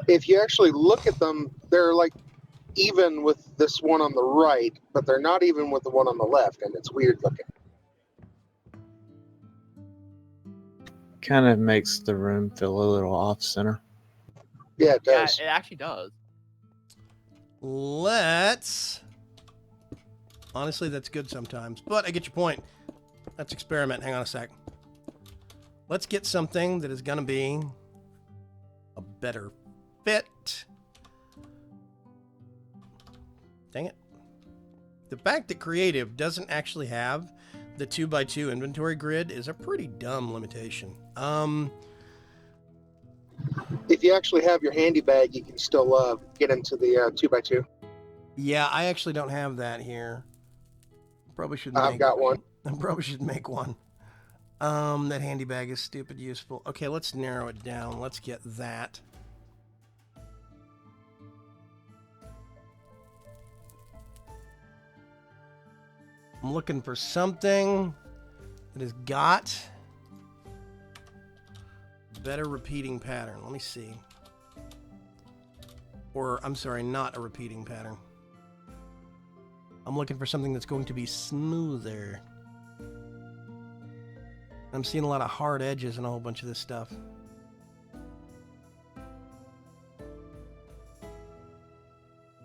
if you actually look at them, they're like even with this one on the right, but they're not even with the one on the left, and it's weird looking. Kind of makes the room feel a little off center. Yeah, it Yeah, does. it actually does. Let's... Honestly, that's good sometimes, but I get your point. Let's experiment. Hang on a sec. Let's get something that is going to be a better fit. Dang it. The fact that Creative doesn't actually have the 2x2 inventory grid is a pretty dumb limitation. If you actually have your handy bag, you can still get into the 2x2. Yeah, I actually don't have that here. Probably should I've got one. I probably should make one. That handy bag is stupid useful. Okay, let's narrow it down. Let's get that. I'm looking for something that has got better repeating pattern. Let me see. Or, I'm sorry, not a repeating pattern. I'm looking for something that's going to be smoother. I'm seeing a lot of hard edges and a whole bunch of this stuff.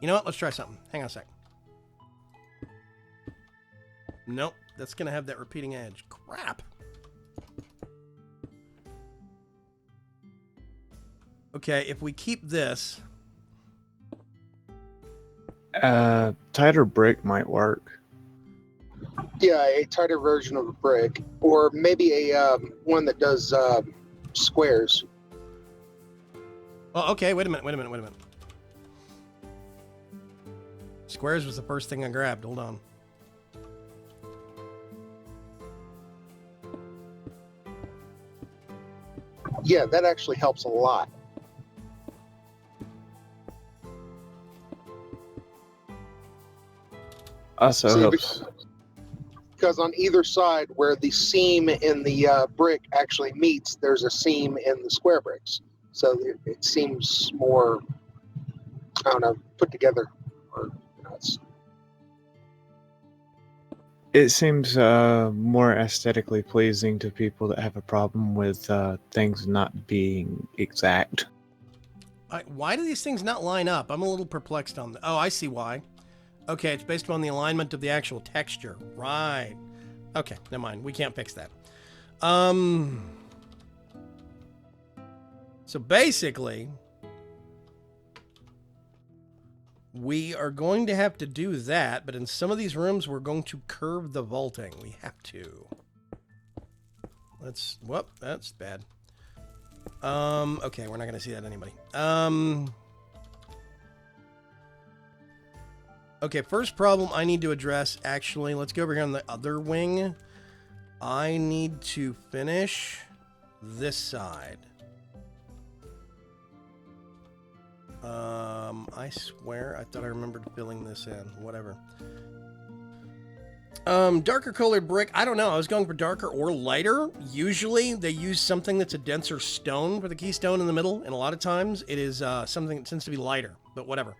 You know what? Let's try something. Hang on a sec. Nope. That's going to have that repeating edge. Crap. Okay, if we keep this... Tighter brick might work. Yeah, a tighter version of a brick, or maybe a one that does squares. Oh, okay. Wait a minute. Squares was the first thing I grabbed. Hold on. Yeah, that actually helps a lot. Also See, helps. Because on either side, where the seam in the brick actually meets, there's a seam in the square bricks. So it seems more, I don't know, put together. Or, It seems more aesthetically pleasing to people that have a problem with things not being exact. Why do these things not line up? I'm a little perplexed on that. Oh, I see why. Okay, it's based on the alignment of the actual texture. Right. Okay, never mind. We can't fix that. So basically, we are going to have to do that, but in some of these rooms, we're going to curve the vaulting. We have to. Whoop, that's bad. Okay, we're not going to see that anybody. Okay, first problem I need to address, actually, let's go over here on the other wing. I need to finish this side. I swear, I thought I remembered filling this in. Whatever. Darker colored brick. I don't know. I was going for darker or lighter. Usually, they use something that's a denser stone for the keystone in the middle, and a lot of times it is something that tends to be lighter. But whatever.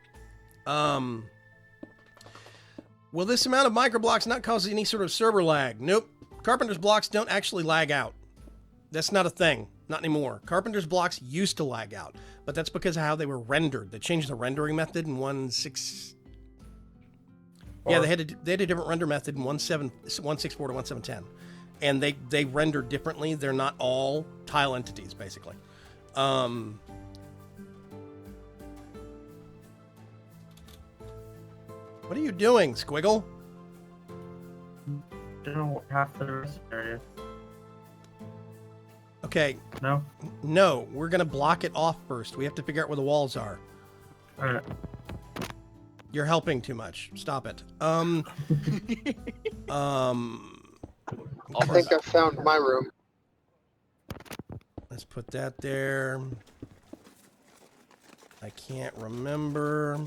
Will this amount of microblocks not cause any sort of server lag? Nope. Carpenter's blocks don't actually lag out. That's not a thing. Not anymore. Carpenter's blocks used to lag out, but that's because of how they were rendered. They changed the rendering method in 1.6. Yeah, they had a different render method in 1.64 to 1.710, and they render differently. They're not all tile entities, basically. What are you doing, Squiggle? Don't have the rest area. Okay. No? No, we're going to block it off first. We have to figure out where the walls are. Alright. You're helping too much. Stop it. I think I found my room. Let's put that there. I can't remember.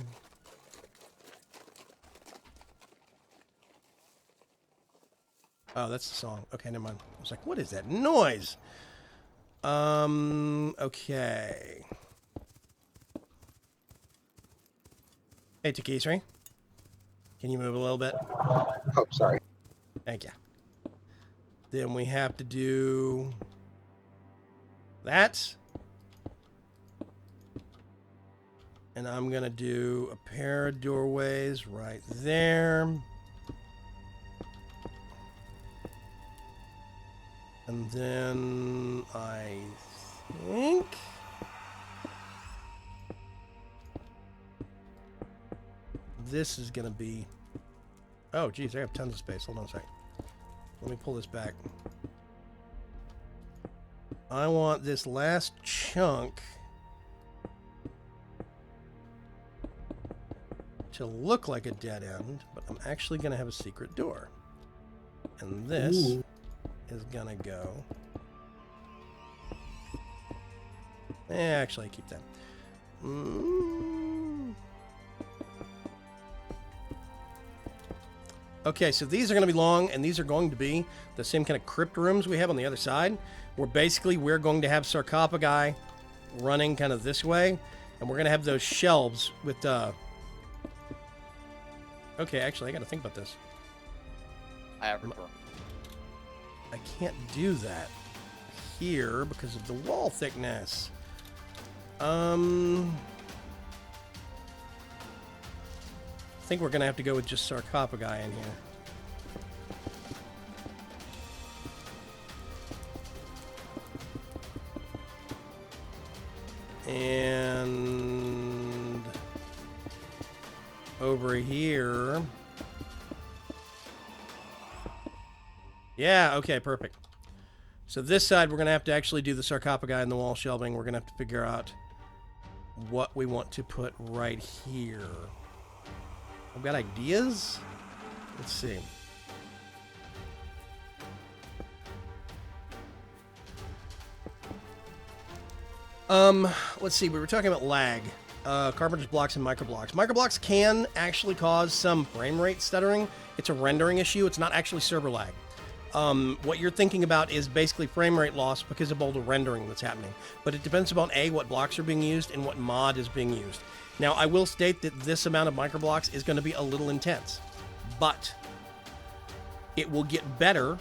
Oh, that's the song. Okay, never mind. I was like, what is that noise? Okay. Hey, Takisri. Can you move a little bit? Oh, sorry. Thank you. Then we have to do that. And I'm going to do a pair of doorways right there. And then I think this is going to be... Oh, geez, I have tons of space. Hold on a second. Let me pull this back. I want this last chunk to look like a dead end, but I'm actually going to have a secret door. And this... Ooh. Is gonna go. Actually, keep that. Okay, so these are going to be long, and these are going to be the same kind of crypt rooms we have on the other side, where basically we're going to have sarcophagi running kind of this way, and we're going to have those shelves with Okay, actually, I got to think about this. I have a problem. I can't do that here because of the wall thickness. I think we're going to have to go with just sarcophagi in here. And over here... Yeah, okay, perfect. So this side, we're going to have to actually do the sarcophagi and the wall shelving. We're going to have to figure out what we want to put right here. I've got ideas. Let's see. Let's see. We were talking about lag. Carpenter's blocks and microblocks. Microblocks can actually cause some frame rate stuttering. It's a rendering issue. It's not actually server lag. What you're thinking about is basically frame rate loss because of all the rendering that's happening. But it depends upon A, what blocks are being used and what mod is being used. Now, I will state that this amount of microblocks is going to be a little intense, but it will get better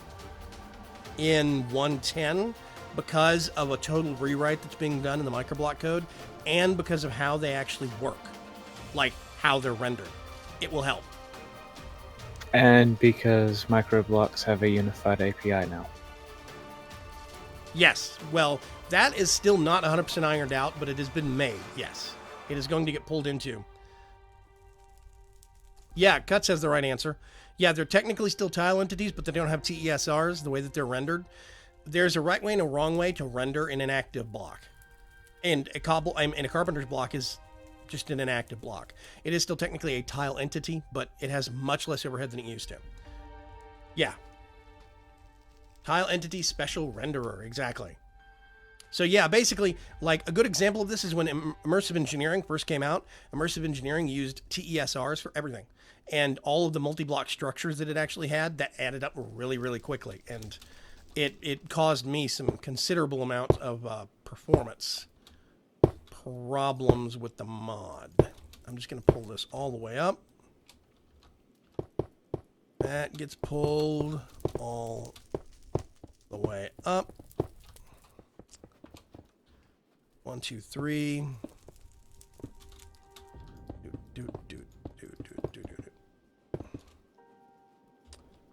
in 1.10 because of a total rewrite that's being done in the microblock code and because of how they actually work, like how they're rendered. It will help. And because microblocks have a unified API now. Yes. Well, that is still not 100% ironed out, but it has been made. Yes. It is going to get pulled into. Yeah, Cuts has the right answer. Yeah, they're technically still tile entities, but they don't have TESRs the way that they're rendered. There's a right way and a wrong way to render an inactive block. And a carpenter's block is just an inactive block. It is still technically a tile entity, but it has much less overhead than it used to. Yeah. Tile entity special renderer, exactly. So yeah, basically, like a good example of this is when immersive engineering first came out. Immersive engineering used TESRs for everything. And all of the multi-block structures that it actually had, that added up really, really quickly. And it caused me some considerable amount of performance problems with the mod. I'm just going to pull this all the way up. That gets pulled all the way up. 1, 2, 3.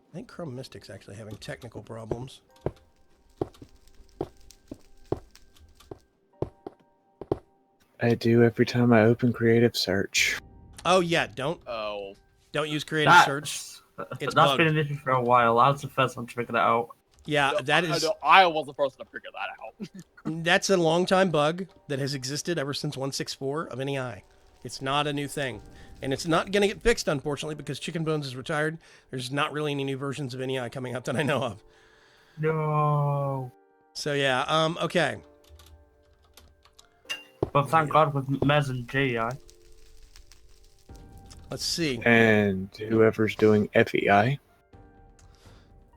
I think Chrome Mystic's actually having technical problems. I do every time I open Creative Search. Oh yeah, don't Oh. use creative search. It's That's bugged. been an issue for a while. I was the first one to figure that out. Yeah, that is I was the first one to figure that out. that's a long time bug that has existed ever since 1.6.4 of NEI. It's not a new thing. And it's not going to get fixed, unfortunately, because Chicken Bones is retired. There's not really any new versions of NEI coming out that I know of. No. So yeah, okay. But thank God with Mez and GI. Let's see. And whoever's doing FEI.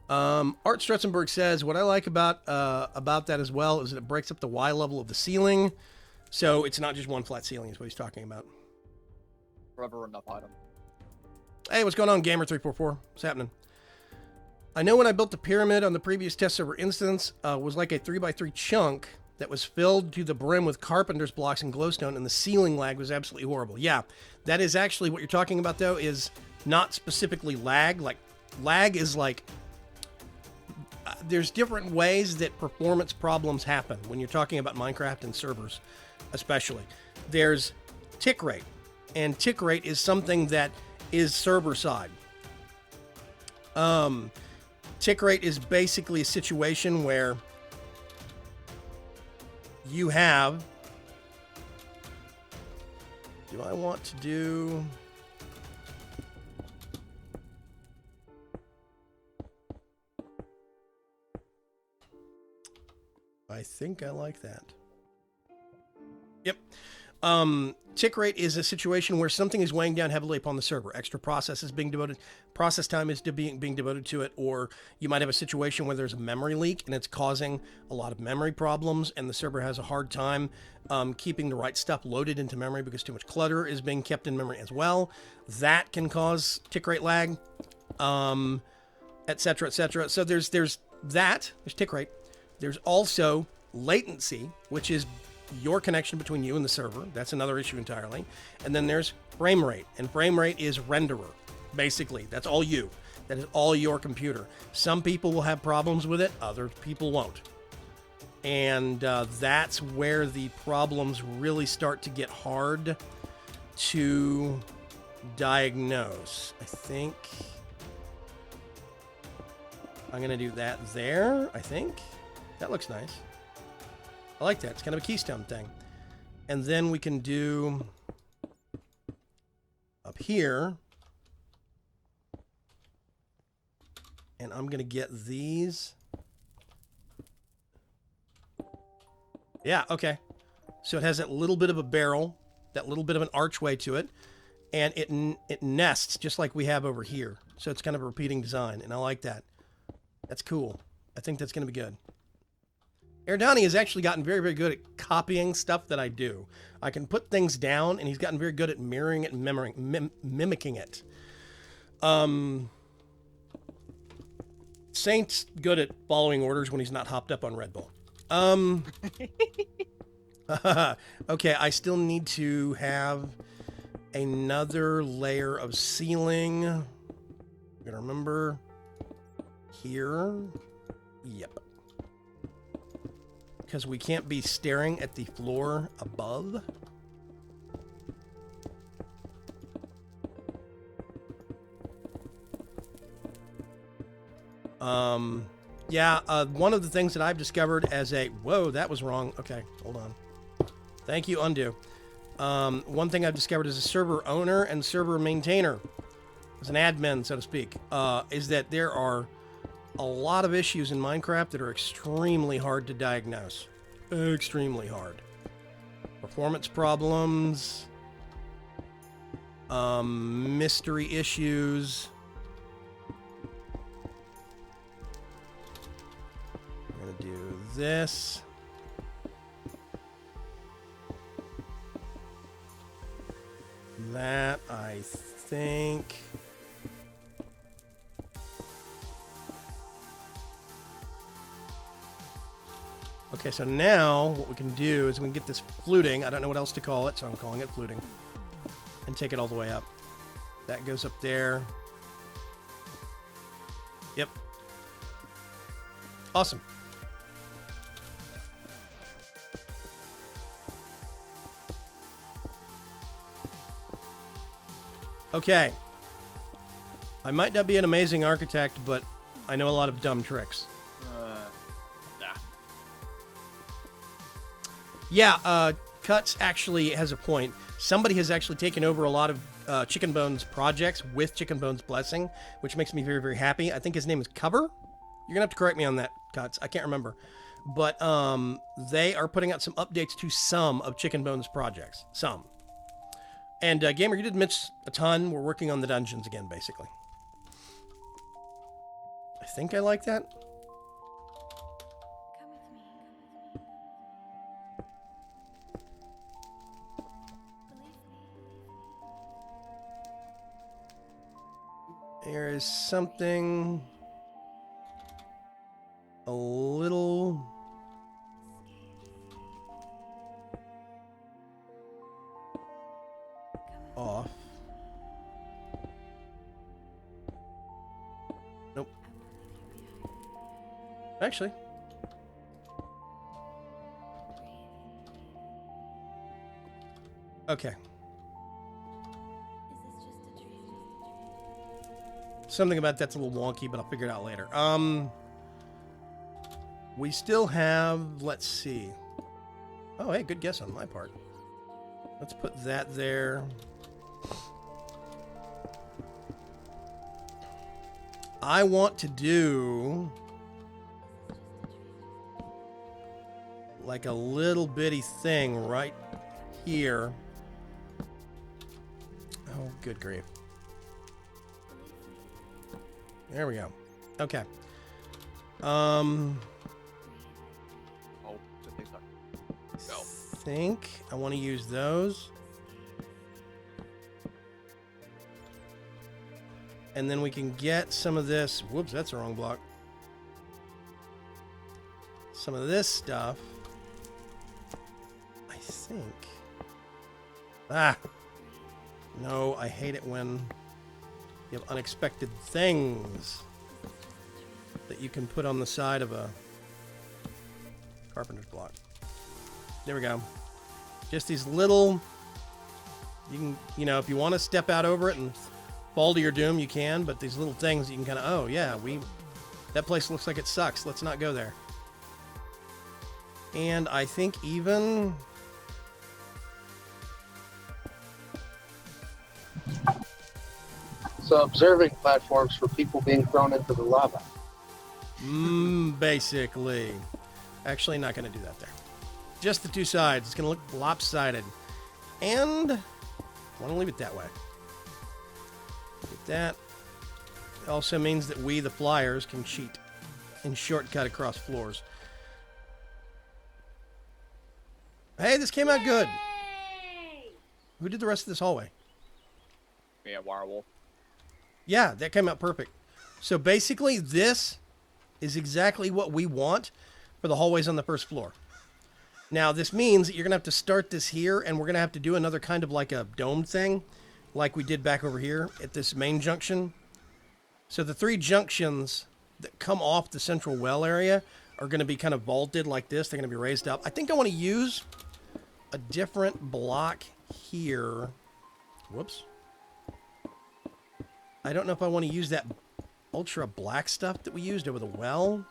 Art Strutzenberg says, what I like about that as well is that it breaks up the Y level of the ceiling. So it's not just one flat ceiling is what he's talking about. Forever enough item. Hey, what's going on, Gamer344? What's happening? I know when I built the pyramid on the previous test server instance, was like a 3x3 chunk that was filled to the brim with carpenter's blocks and glowstone, and the ceiling lag was absolutely horrible. Yeah, that is actually what you're talking about, though, is not specifically lag. Like, lag is like... there's different ways that performance problems happen when you're talking about Minecraft and servers, especially. There's tick rate, and tick rate is something that is server side. Tick rate is basically a situation where you have... Do I want to do... I think I like that. Yep. Tick rate is a situation where something is weighing down heavily upon the server. Extra process time is being devoted to it, or you might have a situation where there's a memory leak and it's causing a lot of memory problems, and the server has a hard time keeping the right stuff loaded into memory because too much clutter is being kept in memory as well. That can cause tick rate lag, etc., etc. So there's tick rate. There's also latency, which is your connection between you and the server. That's another issue entirely. And then there's frame rate, and frame rate is renderer, basically. That's all you. That is all your computer. Some people will have problems with it, other people won't. And that's where the problems really start to get hard to diagnose. I think I'm going to do that there, I think. That looks nice. I like that. It's kind of a keystone thing. And then we can do up here. And I'm going to get these. Yeah, okay. So it has that little bit of a barrel, that little bit of an archway to it. And it nests just like we have over here. So it's kind of a repeating design. And I like that. That's cool. I think that's going to be good. Erdani has actually gotten very, very good at copying stuff that I do. I can put things down, and he's gotten very good at mirroring it and mimicking it. Saint's good at following orders when he's not hopped up on Red Bull. Okay, I still need to have another layer of ceiling. I'm going to remember here. Yep. because we can't be staring at the floor above. Yeah, one of the things that I've discovered as a... Whoa, that was wrong. Okay, hold on. Thank you, undo. One thing I've discovered as a server owner and server maintainer, as an admin, so to speak, is that there are a lot of issues in Minecraft that are extremely hard to diagnose. Extremely hard. Performance problems, mystery issues. I'm going to do this. That, I think. Okay, so now what we can do is we can get this fluting. I don't know what else to call it, so I'm calling it fluting. And take it all the way up. That goes up there. Yep. Awesome. Okay. I might not be an amazing architect, but I know a lot of dumb tricks. Yeah, Cuts actually has a point. Somebody has actually taken over a lot of Chicken Bones projects with Chicken Bones' blessing, which makes me very, very happy. I think his name is Cover. You're going to have to correct me on that, Cuts. I can't remember. But they are putting out some updates to some of Chicken Bones' projects. Some. And Gamer, you did miss a ton. We're working on the dungeons again, basically. I think I like that. There is something a little off. Nope. Actually. Okay. Something about that's a little wonky, but I'll figure it out later. We still have, let's see. Oh, hey, good guess on my part. Let's put that there. I want to do like a little bitty thing right here. Oh, good grief. There we go. Okay. Oh, the thing's not. Go. Think I want to use those. And then we can get some of this. Whoops, that's the wrong block. Some of this stuff. I think. Ah. No, I hate it when you have unexpected things that you can put on the side of a carpenter's block. There we go. Just these little, you can, you know, if you want to step out over it and fall to your doom, you can, but these little things you can kind of, oh yeah, that place looks like it sucks. Let's not go there. And I think even So observing platforms for people being thrown into the lava. Basically. Actually, not going to do that there. Just the two sides. It's going to look lopsided. And I want to leave it that way. Get that. It also means that we, the flyers, can cheat and shortcut across floors. Hey, this came out good. Who did the rest of this hallway? Yeah, Wirewolf. Yeah, that came out perfect. So basically, this is exactly what we want for the hallways on the first floor. Now, this means that you're going to have to start this here, and we're going to have to do another kind of like a dome thing, like we did back over here at this main junction. So the three junctions that come off the central well area are going to be kind of vaulted like this. They're going to be raised up. I think I want to use a different block here. Whoops. I don't know if I want to use that ultra black stuff that we used over the well.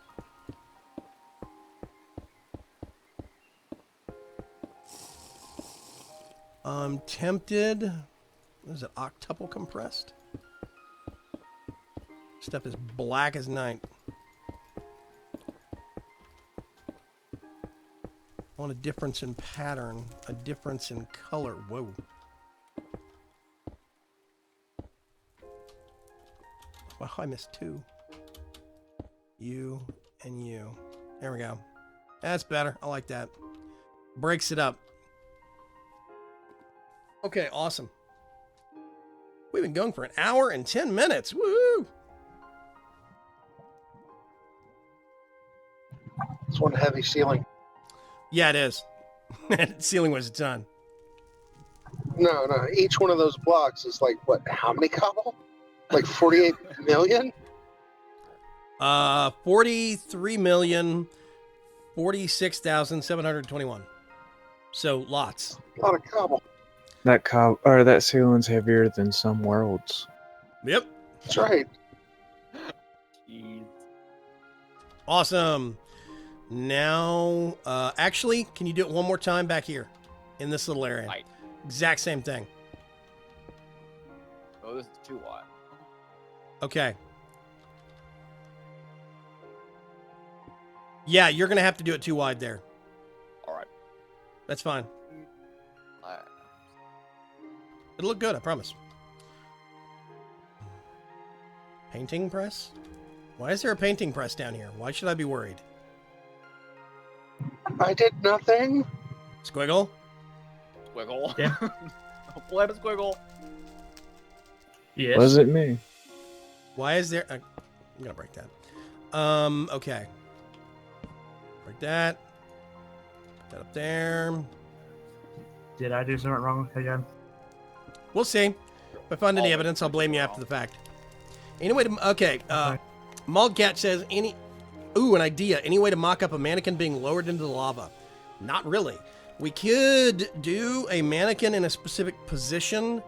I'm tempted. What is it? Octuple compressed? Stuff is black as night. I want a difference in pattern, a difference in color. Whoa. Wow, I missed 2. You and you. There we go. That's better. I like that. Breaks it up. Okay, awesome. We've been going for an hour and 10 minutes. Woo! It's one heavy ceiling. Yeah, it is. Ceiling was a ton. No. Each one of those blocks is like, what, how many cobble? Like 48 million? 43,046,721. So lots. A lot of cobble. That ceiling's heavier than some worlds. Yep. That's right. Jeez. Awesome. Now, actually, can you do it one more time back here in this little area? Right. Exact same thing. Oh, this is too wide. Okay. Yeah, you're going to have to do it too wide there. All right. That's fine. All right. It'll look good, I promise. Painting press? Why is there a painting press down here? Why should I be worried? I did nothing. Squiggle? Squiggle. Yeah. Let us squiggle. Yes. Was it me? Why is there... I'm going to break that. Okay. Break that. Put that up there. Did I do something wrong again? We'll see. If I find any Always evidence, I'll blame you after wrong. the fact. Anyway, okay. Okay. Maldcat says, an idea. Any way to mock up a mannequin being lowered into the lava? Not really. We could do a mannequin in a specific position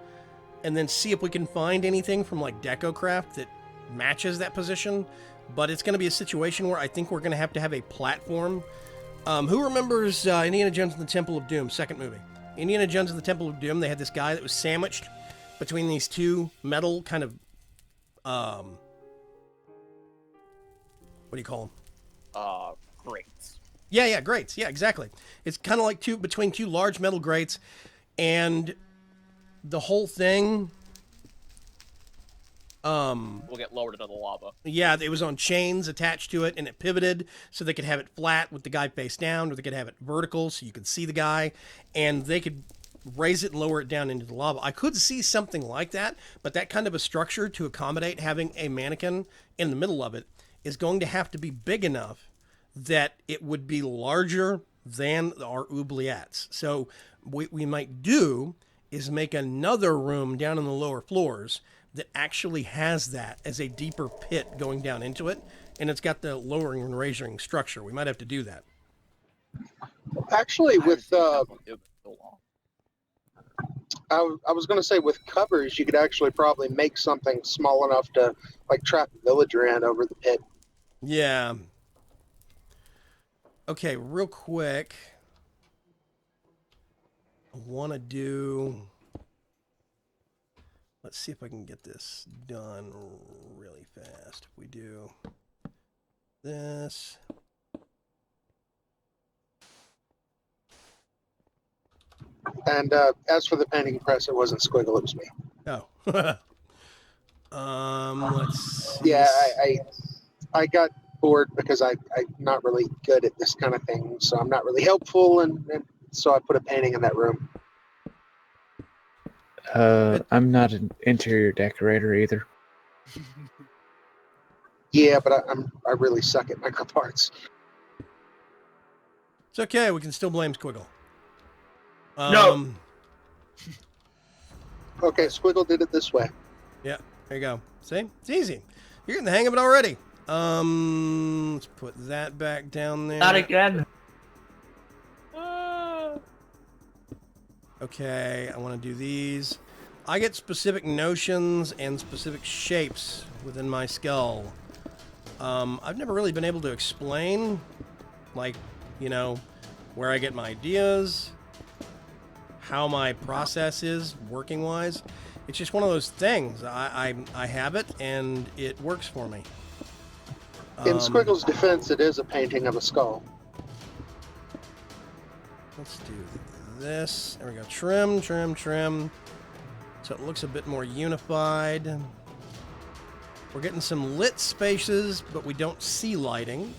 and then see if we can find anything from like DecoCraft that matches that position. But it's going to be a situation where I think we're going to have a platform. Who remembers Indiana Jones and the Temple of Doom, second movie? Indiana Jones and the Temple of Doom, they had this guy that was sandwiched between these two metal kind of, what do you call them? Grates. Yeah, grates. Yeah, exactly. It's kind of like between two large metal grates, and the whole thing, We'll get lowered into the lava. yeah, it was on chains attached to it, and it pivoted so they could have it flat with the guy face down, or they could have it vertical so you could see the guy, and they could raise it and lower it down into the lava. I could see something like that, but that kind of a structure to accommodate having a mannequin in the middle of it is going to have to be big enough that it would be larger than our oubliettes. So what we might do is make another room down in the lower floors that actually has that as a deeper pit going down into it, and it's got the lowering and raising structure. We might have to do that. Actually, with It would go long. I was going to say with covers, you could actually probably make something small enough to like trap a villager in over the pit. Yeah. Okay, real quick. I want to do... Let's see if I can get this done really fast. If we do this... And as for the painting press, it wasn't Squiggle, it was me. Oh. Let's see. Yeah, I got bored because I'm not really good at this kind of thing, so I'm not really helpful, and so I put a painting in that room. I'm not an interior decorator either. Yeah, but I really suck at micro parts. It's okay. We can still blame Squiggle. No. Okay, Squiggle did it this way. Yeah, there you go. See? It's easy. You're getting the hang of it already. Let's put that back down there. Not again. Okay, I want to do these. I get specific notions and specific shapes within my skull. I've never really been able to explain, like, you know, where I get my ideas, how my process is working-wise. It's just one of those things. I have it, and it works for me. In Squiggle's defense, it is a painting of a skull. Let's do this. There we go. Trim, trim, trim. So it looks a bit more unified. We're getting some lit spaces, but we don't see lighting.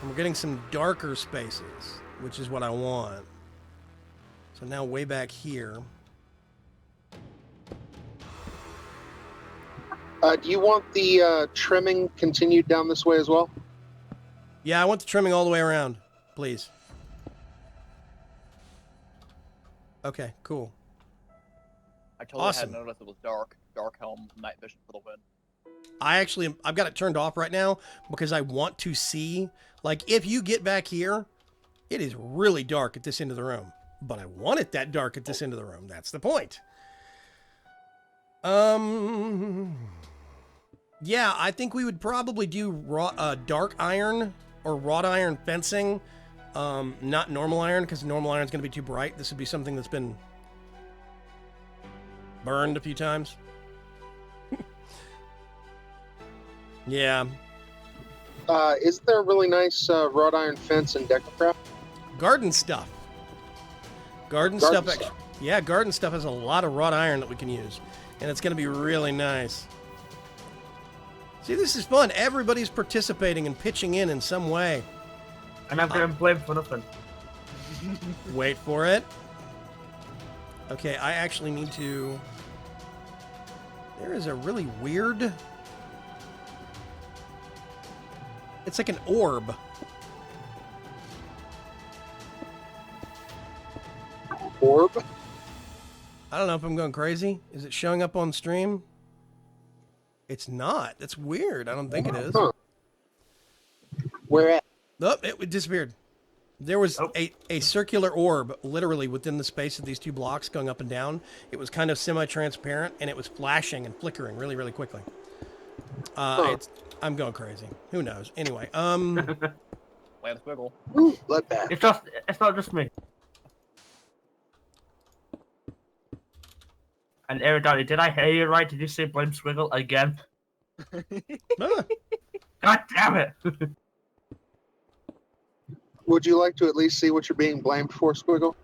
And we're getting some darker spaces, which is what I want. So now way back here. Do you want the trimming continued down this way as well? Yeah, I want the trimming all the way around, please. Okay, cool. I totally Awesome. hadn't noticed it was dark. Dark helm, night vision for the win. I've got it turned off right now because I want to see, like, if you get back here, it is really dark at this end of the room. But I want it that dark at this end of the room. That's the point. Yeah, I think we would probably do dark iron or wrought iron fencing. Not normal iron, because normal iron is going to be too bright. This would be something that's been burned a few times. Yeah. Isn't there a really nice wrought iron fence in Decacraft? Garden stuff. Garden stuff. Yeah, garden stuff has a lot of wrought iron that we can use. And it's going to be really nice. See, this is fun. Everybody's participating and pitching in some way. And I'm getting blamed for nothing. Wait for it. Okay, I actually need to... There is a really weird... It's like an orb. Orb? I don't know if I'm going crazy. Is it showing up on stream? It's not. That's weird. I don't think it is. Huh. Where at? Oh, it disappeared. There was a circular orb literally within the space of these two blocks going up and down. It was kind of semi-transparent, and it was flashing and flickering really, really quickly. I'm going crazy. Who knows? Anyway, Land Squiggle. Ooh, bloodbath. It's not just me. And Eridani, did I hear you right? Did you say blame Squiggle again? ah, God damn it! Would you like to at least see what you're being blamed for, Squiggle?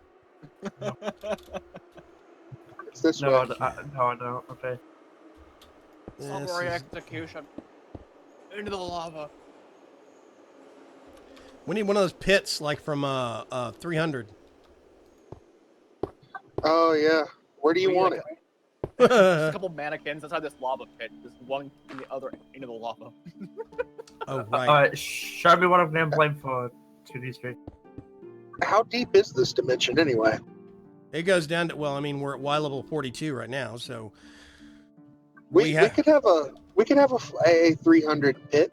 It's this No, way. I don't. Okay. Summary execution. Into the lava. we need one of those pits like from 300. Oh, yeah. Where do you want it? Just a couple mannequins inside this lava pit. Just one in the other into the lava. Oh, right. Alright, show me what I'm getting blamed for 2D3. How deep is this dimension anyway? It goes down to, well, I mean, we're at Y level 42 right now, so We could have a 300 pit.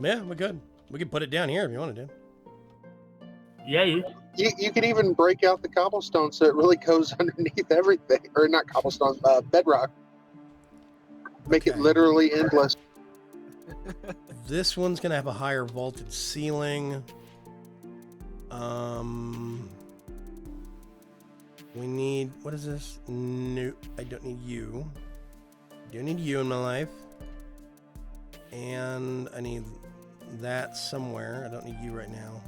yeah, we could. We could put it down here if you wanted to. Yeah, You could even break out the cobblestone so it really goes underneath everything. Or not cobblestone, bedrock. Make it Okay. literally endless. This one's gonna have a higher vaulted ceiling. We need, what is this? No, I don't need you. I do need you in my life. And I need that somewhere. I don't need you right now.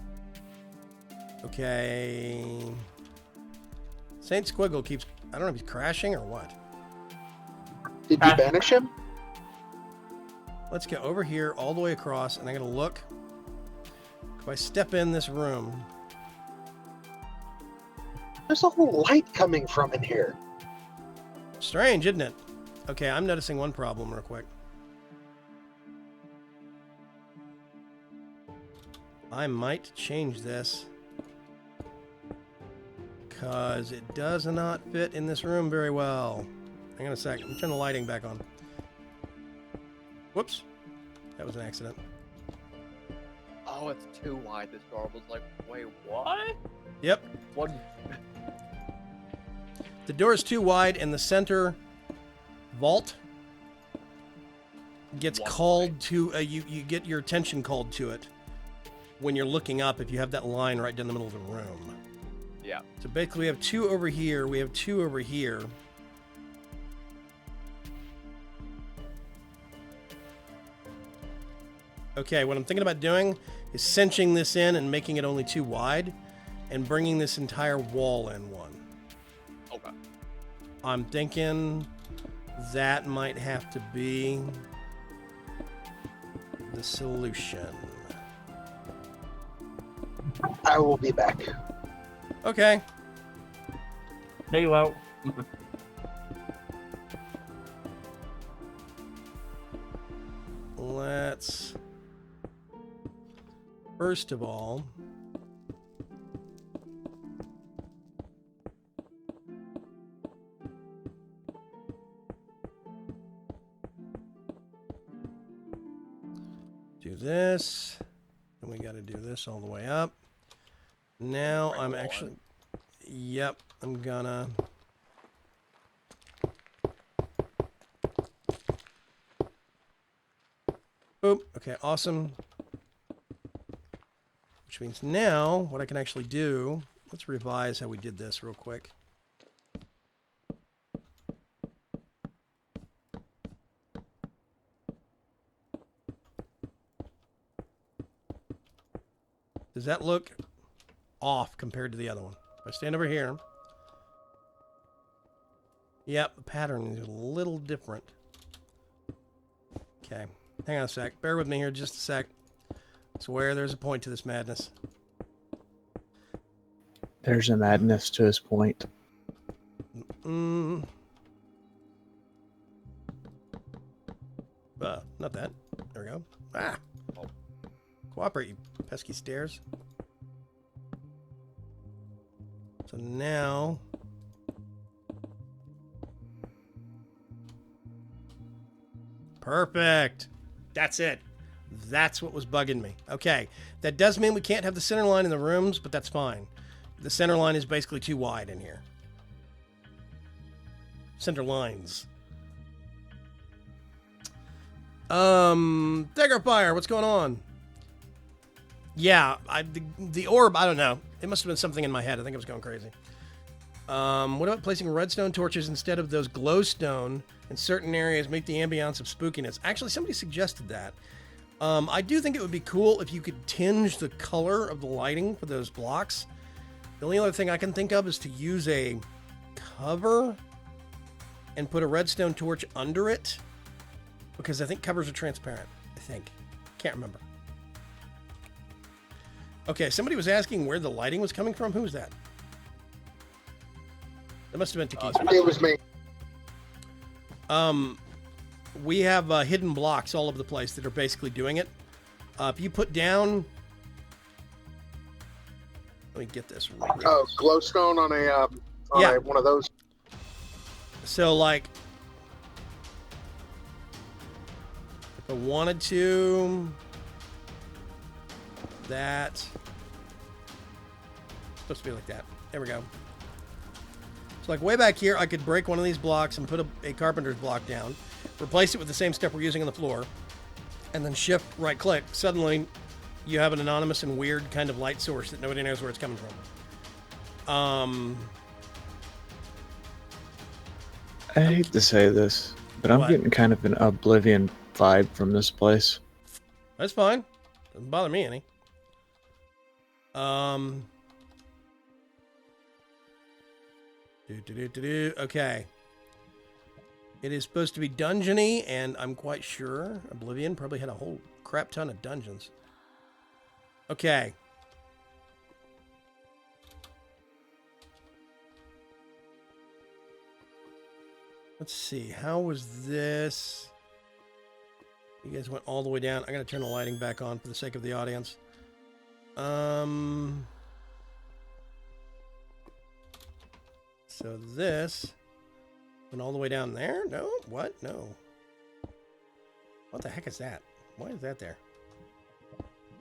Okay. Saint Squiggle keeps, I don't know if he's crashing or what. Did you banish him? Let's get over here all the way across, and I gotta look. If I step in this room, There's a whole light coming from in here. strange, isn't it? Okay, I'm noticing one problem real quick. I might change this because it does not fit in this room very well. Hang on a sec. Let me turn the lighting back on. Whoops. That was an accident. Oh, it's too wide. This door was like, wait, what? Yep. What? The door is too wide, and the center vault gets One called way. to. You get your attention called to it when you're looking up. If you have that line right down the middle of the room. Yeah. So basically, we have 2 over here. We have 2 over here. Okay, what I'm thinking about doing is cinching this in and making it only 2 wide, and bringing this entire wall in 1. Okay. I'm thinking that might have to be the solution. I will be back. Okay. No, you won't. Let's first of all do this, and we got to do this all the way up. Now I'm actually, yep, I'm gonna boop. Okay, awesome. Which means now what I can actually do, let's revise how we did this real quick. Does that look off compared to the other one? If I stand over here, yep, the pattern is a little different. Okay, hang on a sec. Bear with me here just a sec. I swear there's a point to this madness. There's a madness to his point. Not that. There we go. Ah! Cooperate, you pesky stairs. So now... Perfect! That's it. That's what was bugging me. Okay, that does mean we can't have the center line in the rooms, but that's fine. The center line is basically too wide in here. Center lines. Dagger Fire, what's going on? Yeah, the orb, I don't know. It must have been something in my head. I think I was going crazy. What about placing redstone torches instead of those glowstone in certain areas? Make the ambiance of spookiness. Actually, somebody suggested that. I do think it would be cool if you could tinge the color of the lighting for those blocks. The only other thing I can think of is to use a cover and put a redstone torch under it, because I think covers are transparent. I think. Can't remember. Okay, somebody was asking where the lighting was coming from. Who was that? That must have been Takisa. It was me. We have hidden blocks all over the place that are basically doing it. If you put down... Let me get this right. Oh, glowstone on one of those. So, like... If I wanted to... That... Supposed to be like that. There we go. So, like, way back here, I could break one of these blocks and put a carpenter's block down. Replace it with the same stuff we're using on the floor, and then shift right-click. Suddenly, you have an anonymous and weird kind of light source that nobody knows where it's coming from. I hate to say this, but I'm What? getting kind of an Oblivion vibe from this place. That's fine. Doesn't bother me any. Okay. It is supposed to be Dungeoney, and I'm quite sure Oblivion probably had a whole crap ton of dungeons. Okay. Let's see. How was this? You guys went all the way down. I gotta turn the lighting back on for the sake of the audience. So this went all the way down there? No? What? No. What the heck is that? Why is that there?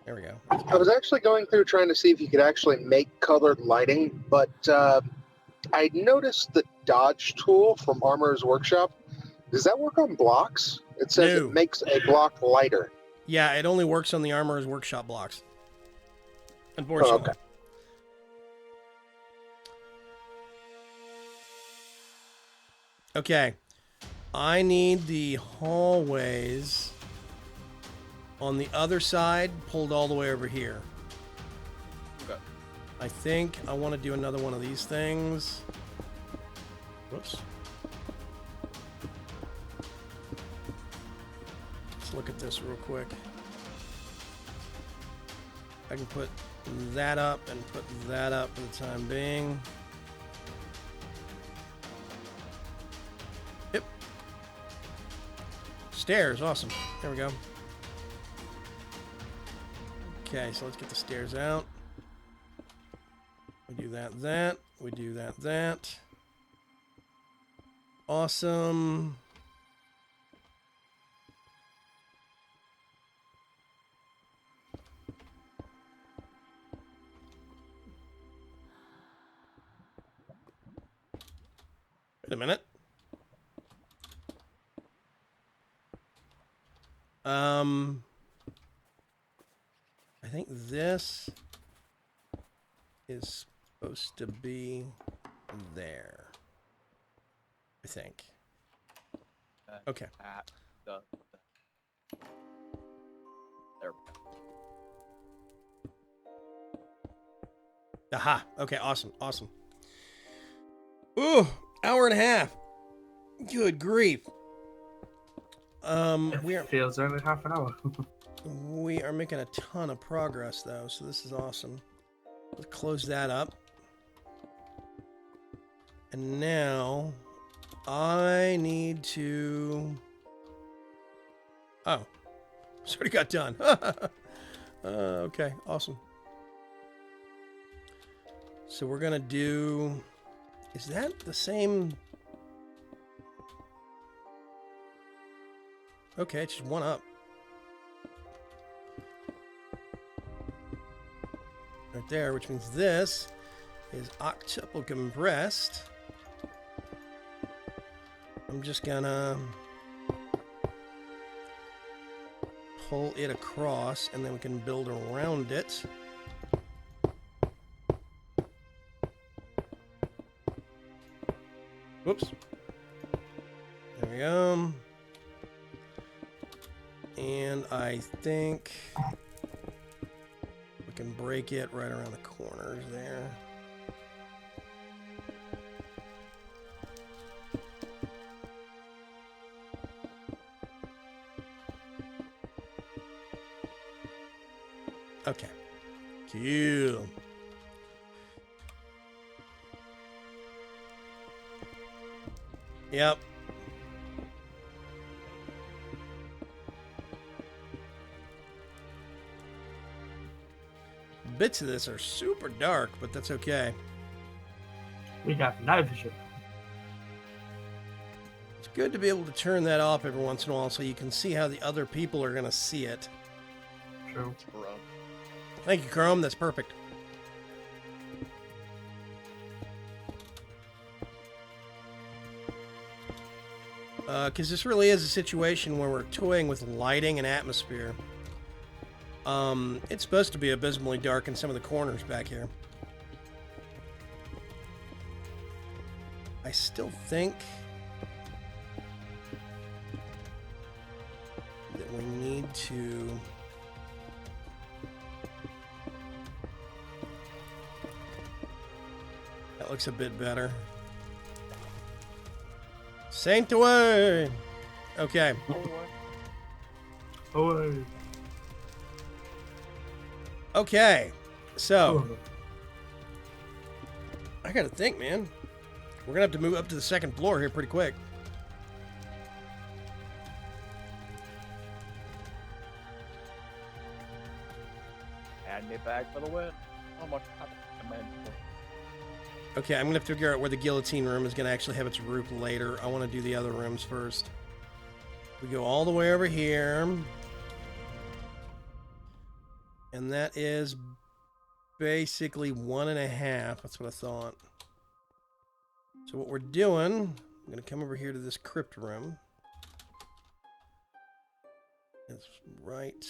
There we go. I was actually going through trying to see if you could actually make colored lighting, but I noticed the dodge tool from Armorer's Workshop. Does that work on blocks? It says No. it makes a block lighter. Yeah, it only works on the Armorer's Workshop blocks. Unfortunately. Oh, okay. Okay. I need the hallways on the other side pulled all the way over here. Okay. I think I want to do another one of these things. Whoops. Let's look at this real quick. I can put that up and put that up for the time being. Yep. Stairs, awesome. There we go. Okay, so let's get the stairs out. We do that. We do that. Awesome. Wait a minute. I think this is supposed to be there. I think. Okay. At the there we go. Aha. Okay, awesome. Awesome. Ooh, hour and a half. Good grief. We are Feels only half an hour. we are making a ton of progress though, so this is awesome. Let's close that up. And now I need to Oh. It's already got done. Okay, awesome. So we're gonna do is that the same? Okay, it's just one up. Right there, which means this is octuple compressed. I'm just gonna pull it across and then we can build around it. Whoops. There we go. And I think we can break it right around the corners there. Okay. Cool. Yep. Bits of this are super dark, but that's okay. We got night vision. It's good to be able to turn that off every once in a while so you can see how the other people are going to see it. True. Bro. Thank you, Chrome. That's perfect. Because this really is a situation where we're toying with lighting and atmosphere. It's supposed to be abysmally dark in some of the corners back here. I still think that we need to... That looks a bit better. Saint away! Okay. Oh, Okay. So, oh. I gotta think, man. We're gonna have to move up to the second floor here pretty quick. Add me back for the win. How much am I in for? Okay, I'm gonna have to figure out where the guillotine room is gonna actually have its roof later. I want to do the other rooms first. We go all the way over here. And that is basically 1.5. That's what I thought. So what we're doing, I'm going to come over here to this crypt room. It's right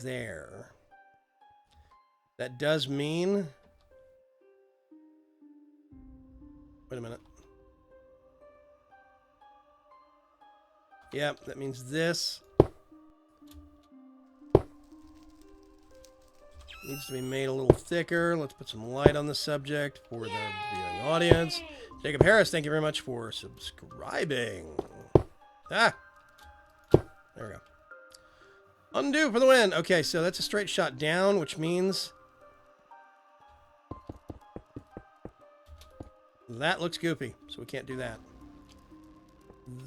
there. That does mean... Wait a minute. Yep, that means this needs to be made a little thicker. Let's put some light on the subject for the viewing audience. Jacob Harris, thank you very much for subscribing. Ah! There we go. Undo for the win. Okay, so that's a straight shot down, which means that looks goofy, so we can't do that.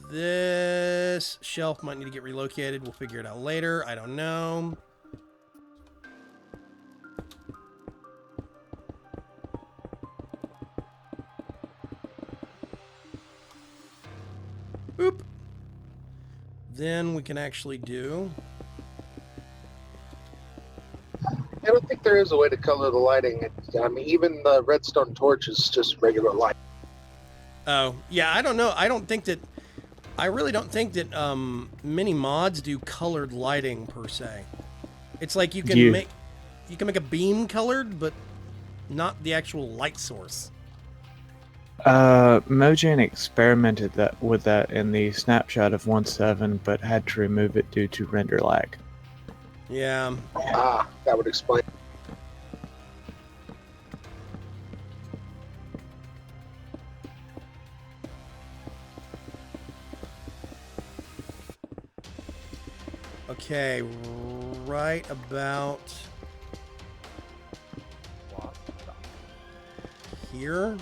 This shelf might need to get relocated. We'll figure it out later. I don't know. Boop. Then we can actually do... I don't think there is a way to color the lighting. I mean, even the redstone torch is just regular light. Oh, yeah, I don't know. I really don't think that many mods do colored lighting per se. It's like you can make a beam colored, but not the actual light source. Mojang experimented with that in the snapshot of 1.7, but had to remove it due to render lag. Yeah. Ah, that would explain. Okay, right about here.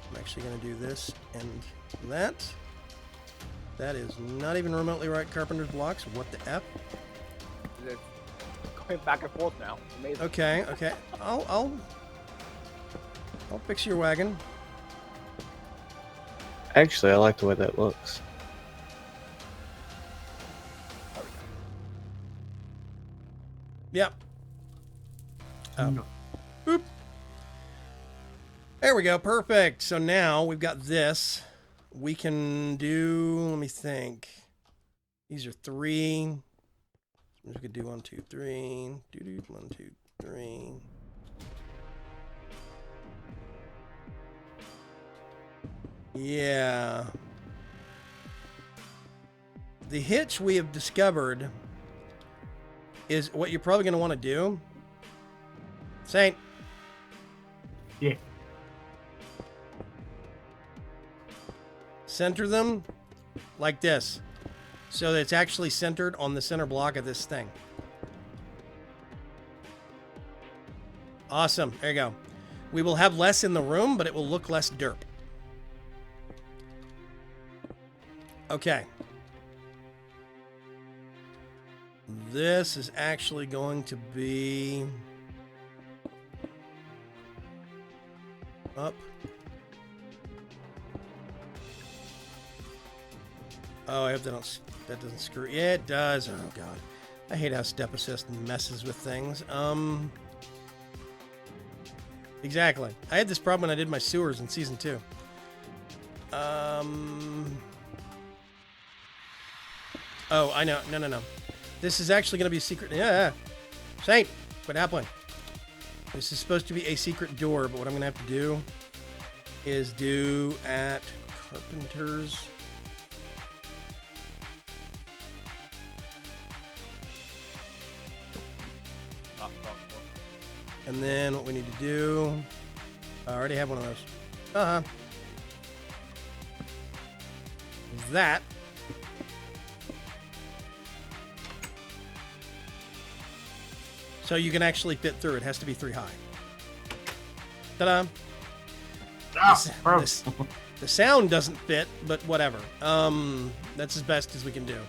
I'm actually going to do this and that. That is not even remotely right, Carpenter's blocks. What the F? It's going back and forth now. It's amazing. Okay, okay. I'll fix your wagon. Actually, I like the way that looks. Yep. Oh. No. Boop. There we go. Perfect. So now we've got this. We can do, let me think. These are 3. We could do 1, 2, 3. 1, 2, 3. Yeah. The hitch we have discovered is what you're probably going to want to do. Saint. Yeah. Center them like this, so that it's actually centered on the center block of this thing. Awesome. There you go. We will have less in the room, but it will look less derp. Okay. This is actually going to be up. Oh, I hope that doesn't screw. Yeah, it does. Oh, God. I hate how step assist messes with things. Exactly. I had this problem when I did my sewers in Season 2. Oh, I know. No. This is actually going to be a secret. Yeah. Saint, quit happening. This is supposed to be a secret door, but what I'm going to have to do is do at Carpenter's. And then what we need to do, I already have one of those. That. So you can actually fit through. It has to be 3 high. Ta-da! The sound doesn't fit, but whatever. That's as best as we can do.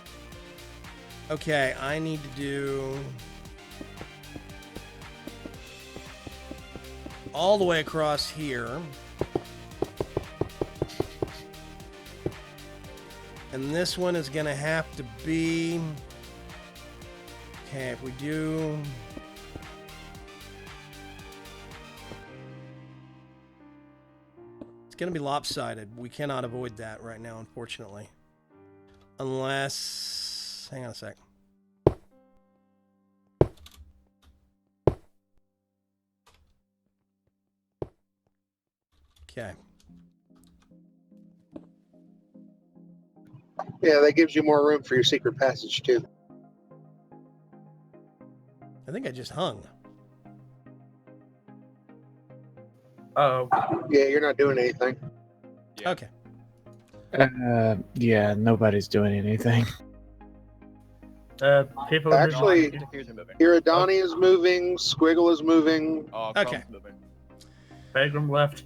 Okay, I need to do all the way across here. And this one is going to have to be Okay, if we do... It's going to be lopsided. We cannot avoid that right now, unfortunately. Unless... Hang on a sec. Okay. Yeah, that gives you more room for your secret passage too. I think I just hung. Oh, Yeah, you're not doing anything. Yeah. Okay. Yeah, nobody's doing anything. people Actually- The keys are moving. Iridani is moving. Squiggle is moving. Oh, Okay. Chrome's moving. Vaygrim left.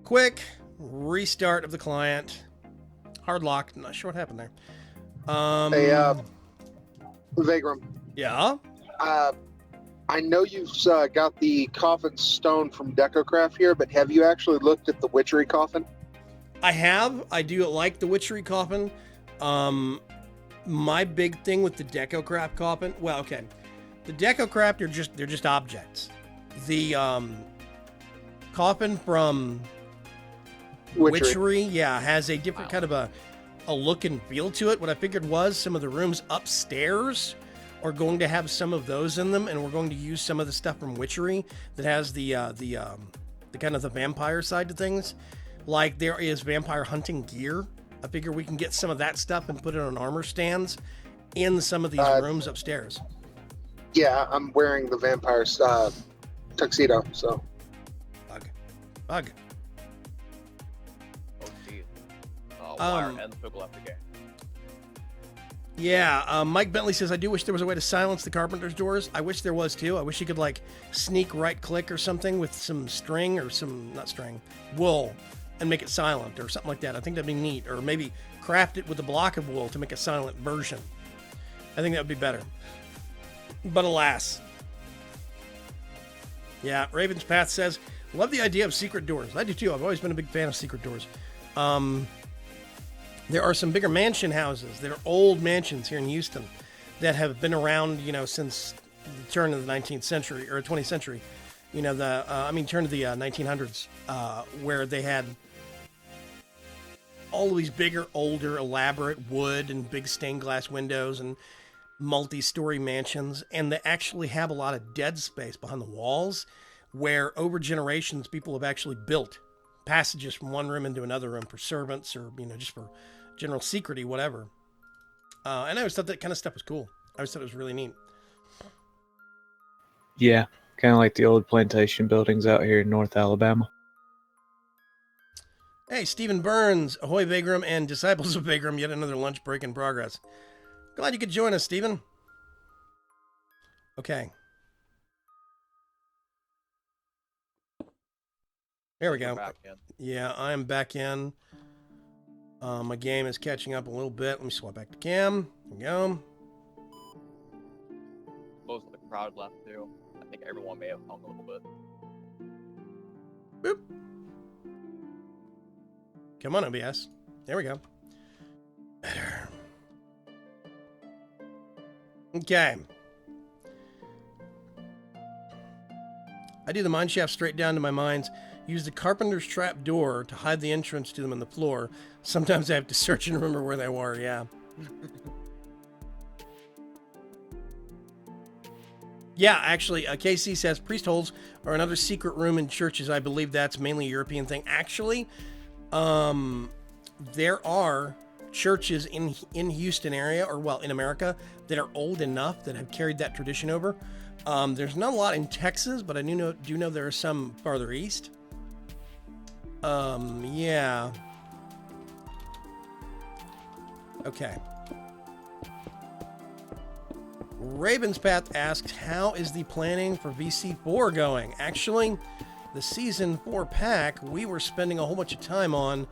Quick restart of the client. Hard lock. Not sure what happened there. Hey, Vaygrim. Yeah? I know you've got the coffin stone from DecoCraft here, but have you actually looked at the witchery coffin? I have. I do like the witchery coffin. My big thing with the DecoCraft coffin, well, okay. The DecoCraft they're just objects. The coffin from Witchery, yeah, has a different kind of a look and feel to it. What I figured was some of the rooms upstairs are going to have some of those in them, and we're going to use some of the stuff from Witchery that has the kind of the vampire side to things. Like there is vampire hunting gear. I figure we can get some of that stuff and put it on armor stands in some of these rooms upstairs. Yeah, I'm wearing the vampire's tuxedo, so. Bug. Oh, geez. Wire Um, and the Puggle left the game. Yeah, Mike Bentley says, I do wish there was a way to silence the carpenter's doors. I wish there was too. I wish you could like sneak right click or something with some string or wool and make it silent or something like that. I think that'd be neat. Or maybe craft it with a block of wool to make a silent version. I think that would be better. But alas. Yeah, Raven's Path says, love the idea of secret doors. I do too. I've always been a big fan of secret doors. There are some bigger mansion houses. There are old mansions here in Houston that have been around, since the turn of the 19th century or 20th century. Turn of the 1900s, where they had all of these bigger, older, elaborate wood and big stained glass windows and multi-story mansions. And they actually have a lot of dead space behind the walls where over generations people have actually built passages from one room into another room for servants or, just for general security, whatever. And I always thought that kind of stuff was cool. I always thought it was really neat. Yeah, kind of like the old plantation buildings out here in North Alabama. Hey, Stephen Burns, ahoy Vaygrim and Disciples of Vaygrim, yet another lunch break in progress. Glad you could join us, Stephen. Okay. There we go. Back in. Yeah, I'm back in. My game is catching up a little bit. Let me swap back to cam. There we go. Most of the crowd left too. I think everyone may have hung a little bit. Boop. Come on, OBS. There we go. Better. Okay. I do the mine shaft straight down to my mines. Use the carpenter's trap door to hide the entrance to them on the floor. Sometimes I have to search and remember where they were, yeah. Yeah, actually, KC says priest holes are another secret room in churches. I believe that's mainly a European thing. Actually, there are churches in Houston area, or well, in America, that are old enough that have carried that tradition over. There's not a lot in Texas, but I do know there are some farther east. Yeah. Okay. Raven's Path asks, how is the planning for VC4 going? Actually, the Season 4 pack, we were spending a whole bunch of time on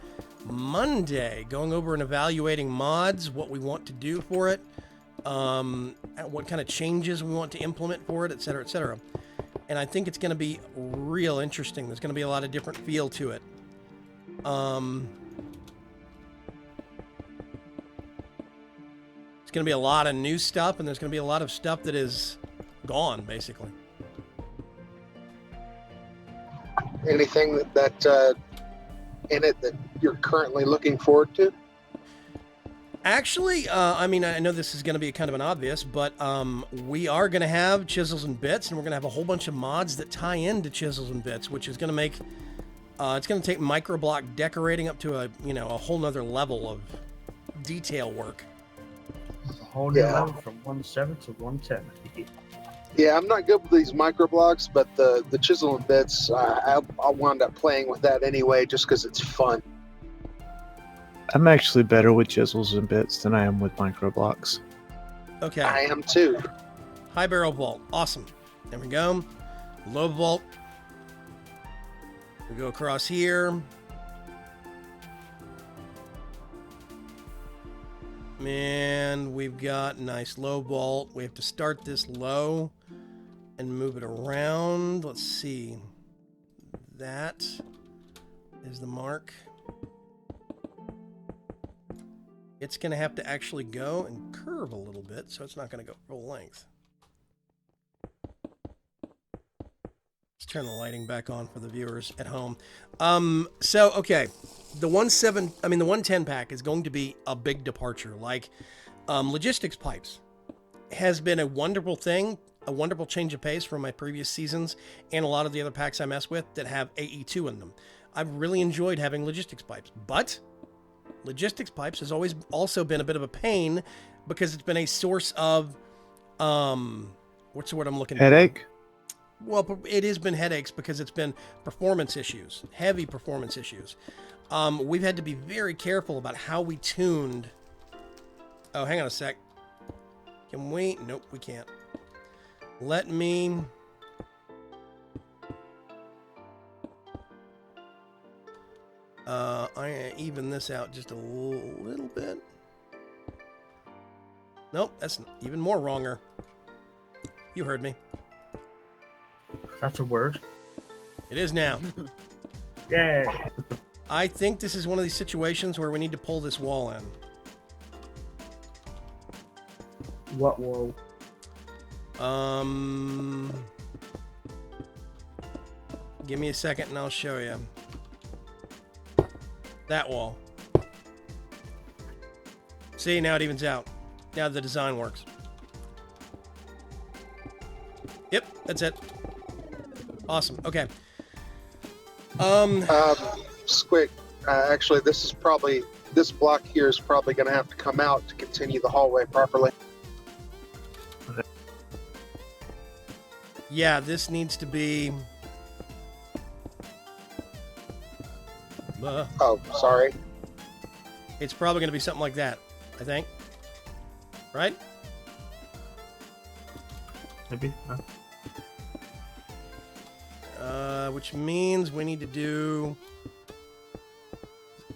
Monday, going over and evaluating mods, what we want to do for it, what kind of changes we want to implement for it, etc., etc. And I think it's going to be real interesting. There's going to be a lot of different feel to it. It's going to be a lot of new stuff, and there's going to be a lot of stuff that is gone, basically. Anything that in it that you're currently looking forward to? Actually, I mean, I know this is going to be kind of an obvious, but we are going to have Chisels and Bits, and we're going to have a whole bunch of mods that tie into Chisels and Bits, which is going to make, it's going to take microblock decorating up to a whole nother level of detail work. A whole new level from 1.7 to 1.10. Yeah, I'm not good with these microblocks, but the Chisel and Bits, I wound up playing with that anyway, just because it's fun. I'm actually better with chisels and bits than I am with microblocks. Okay. I am too. High barrel vault. Awesome. There we go. Low vault. We go across here. And we've got nice low vault. We have to start this low and move it around. Let's see. That is the mark. It's going to have to actually go and curve a little bit, so it's not going to go full length. Let's turn the lighting back on for the viewers at home. Okay, the 110 pack is going to be a big departure. Like, logistics pipes has been a wonderful thing, a wonderful change of pace from my previous seasons and a lot of the other packs I mess with that have AE2 in them. I've really enjoyed having logistics pipes, but logistics pipes has always also been a bit of a pain because it's been a source of, what's the word I'm looking for? Headache? Well, it has been headaches because it's been performance issues, heavy performance issues. We've had to be very careful about how we tuned. Oh, hang on a sec. Can we? Nope, we can't. Let me... I even this out just a little bit. Nope, that's even more wronger. You heard me. That's a word. It is now. Yeah. I think this is one of these situations where we need to pull this wall in. What wall? Give me a second and I'll show you. That wall. See, now it evens out. Now the design works. Yep, that's it. Awesome. Okay. Squick, actually, this block here is probably going to have to come out to continue the hallway properly. Yeah, this needs to be... Oh, sorry. It's probably going to be something like that, I think. Right? Maybe. Which means we need to do...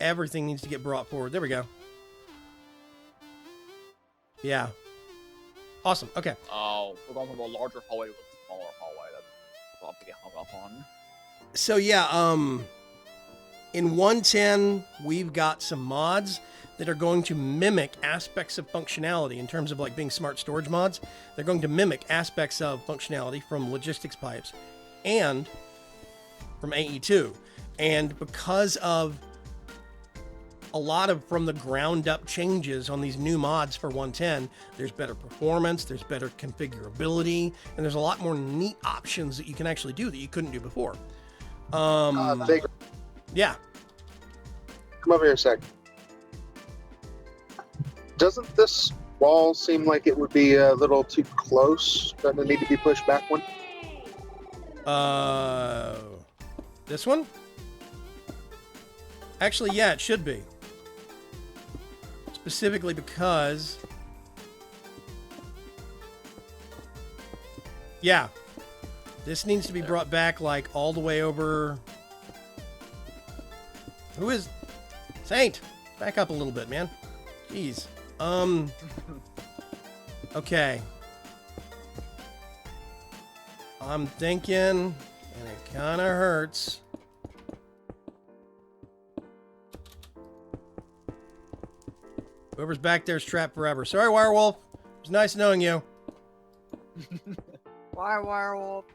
Everything needs to get brought forward. There we go. Yeah. Awesome. Okay. Oh, we're going from a larger hallway to a smaller hallway. That's what I'm to get hung up on. So yeah, in 110, we've got some mods that are going to mimic aspects of functionality in terms of like being smart storage mods. They're going to mimic aspects of functionality from logistics pipes and from AE2. And because of a lot of from the ground up changes on these new mods for 110, there's better performance, there's better configurability, and there's a lot more neat options that you can actually do that you couldn't do before. Vaygrim, Yeah. come over here a sec. Doesn't this wall seem like it would be a little too close? Doesn't it need to be pushed back one? This one? Actually, yeah, it should be. Specifically because... Yeah. This needs to be brought back, like, all the way over... Who is... Saint! Back up a little bit, man. Jeez. Okay. I'm thinking, and it kind of hurts. Whoever's back there is trapped forever. Sorry, Wirewolf. It was nice knowing you. Why, werewolf?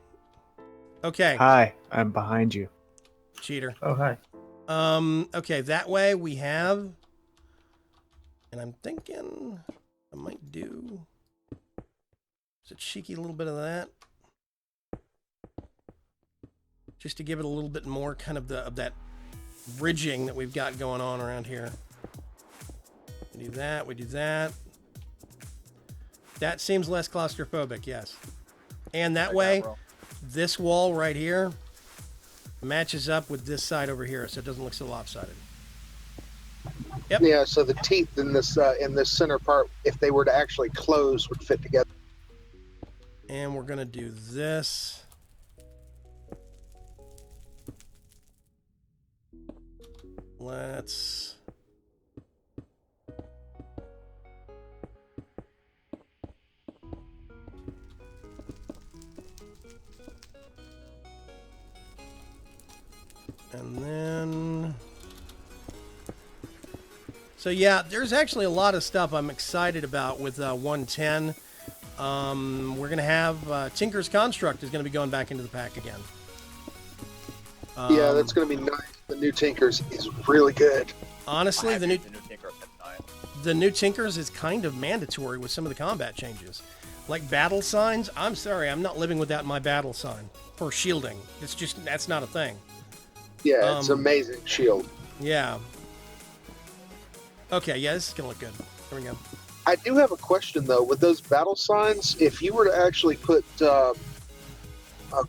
Okay. Hi, I'm behind you. Cheater. Oh, hi. Okay, that way we have... And I'm thinking I might do... Is it cheeky a little bit of that? Just to give it a little bit more kind of that bridging that we've got going on around here. We do that, we do that. That seems less claustrophobic, yes. And that way, this wall right here matches up with this side over here, so it doesn't look so lopsided. Yep. Yeah, so the teeth in this center part, if they were to actually close, would fit together. And we're gonna do this. Let's... And then... So yeah, there's actually a lot of stuff I'm excited about with 110. We're going to have Tinker's Construct is going to be going back into the pack again. Yeah, that's going to be nice. The new Tinkers is really good. Honestly, the new Tinker at night. the new Tinkers is kind of mandatory with some of the combat changes. Like battle signs, I'm sorry, I'm not living without my battle sign for shielding. It's just, that's not a thing. Yeah, it's amazing shield. Yeah. Okay, yeah, this is going to look good. There we go. I do have a question though. With those battle signs, if you were to actually put, oh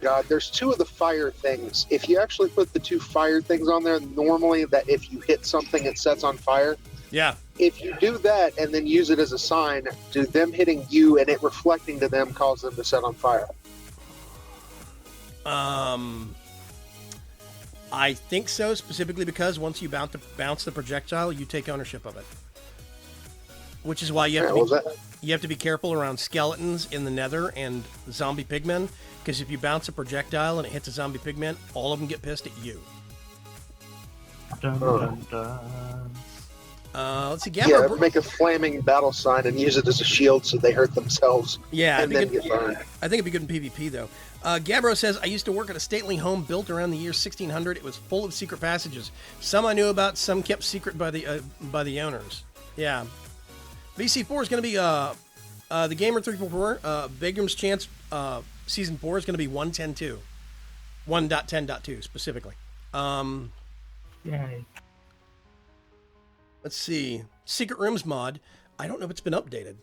god, there's two of the fire things. If you actually put the two fire things on there, normally that if you hit something, it sets on fire. Yeah. If you do that and then use it as a sign, do them hitting you and it reflecting to them cause them to set on fire? I think so, specifically because once you bounce the projectile, you take ownership of it. Which is why you have to be careful around skeletons in the Nether and zombie pigmen, because if you bounce a projectile and it hits a zombie pigman, all of them get pissed at you. Dun, dun, dun. Let's see, Yeah, Gabbro. make a flaming battle sign and use it as a shield so they hurt themselves Yeah, and then get burned. I think it'd be good in PvP though. Gabbro says, I used to work at a stately home built around the year 1600. It was full of secret passages. Some I knew about, some kept secret by the owners. Yeah. VC4 is going to be the Gamer 344. Vaygrim's Chance Season 4 is going to be 1.10.2. 1.10.2 specifically. Yay. Let's see. Secret Rooms mod. I don't know if it's been updated.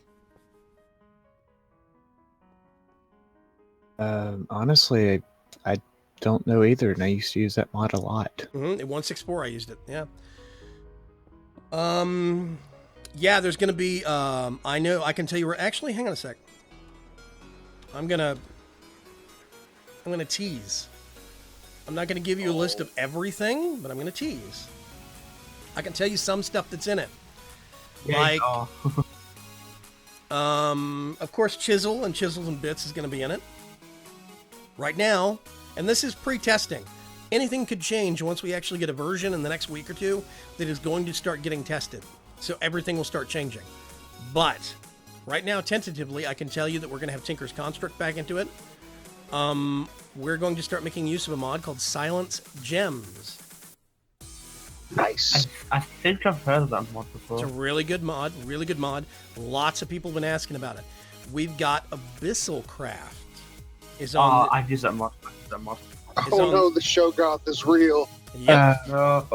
Honestly, I don't know either, and I used to use that mod a lot. Mm-hmm. In 1.6.4 I used it. Yeah. Yeah, there's going to be, I know, I can tell you, actually, hang on a sec. I'm going to tease. I'm not going to give you a list of everything, but I'm going to tease. I can tell you some stuff that's in it. Yay. Like, of course, Chisels and Bits is going to be in it. Right now, and this is pre-testing. Anything could change once we actually get a version in the next week or two that is going to start getting tested. So everything will start changing. But right now, tentatively, I can tell you that we're going to have Tinker's Construct back into it. We're going to start making use of a mod called Silence Gems. Nice. I think I've heard of that mod before. It's a really good mod, really good mod. Lots of people have been asking about it. We've got Abyssal Craft. I've used that mod. Oh no, the Shogoth is real. Yep. No.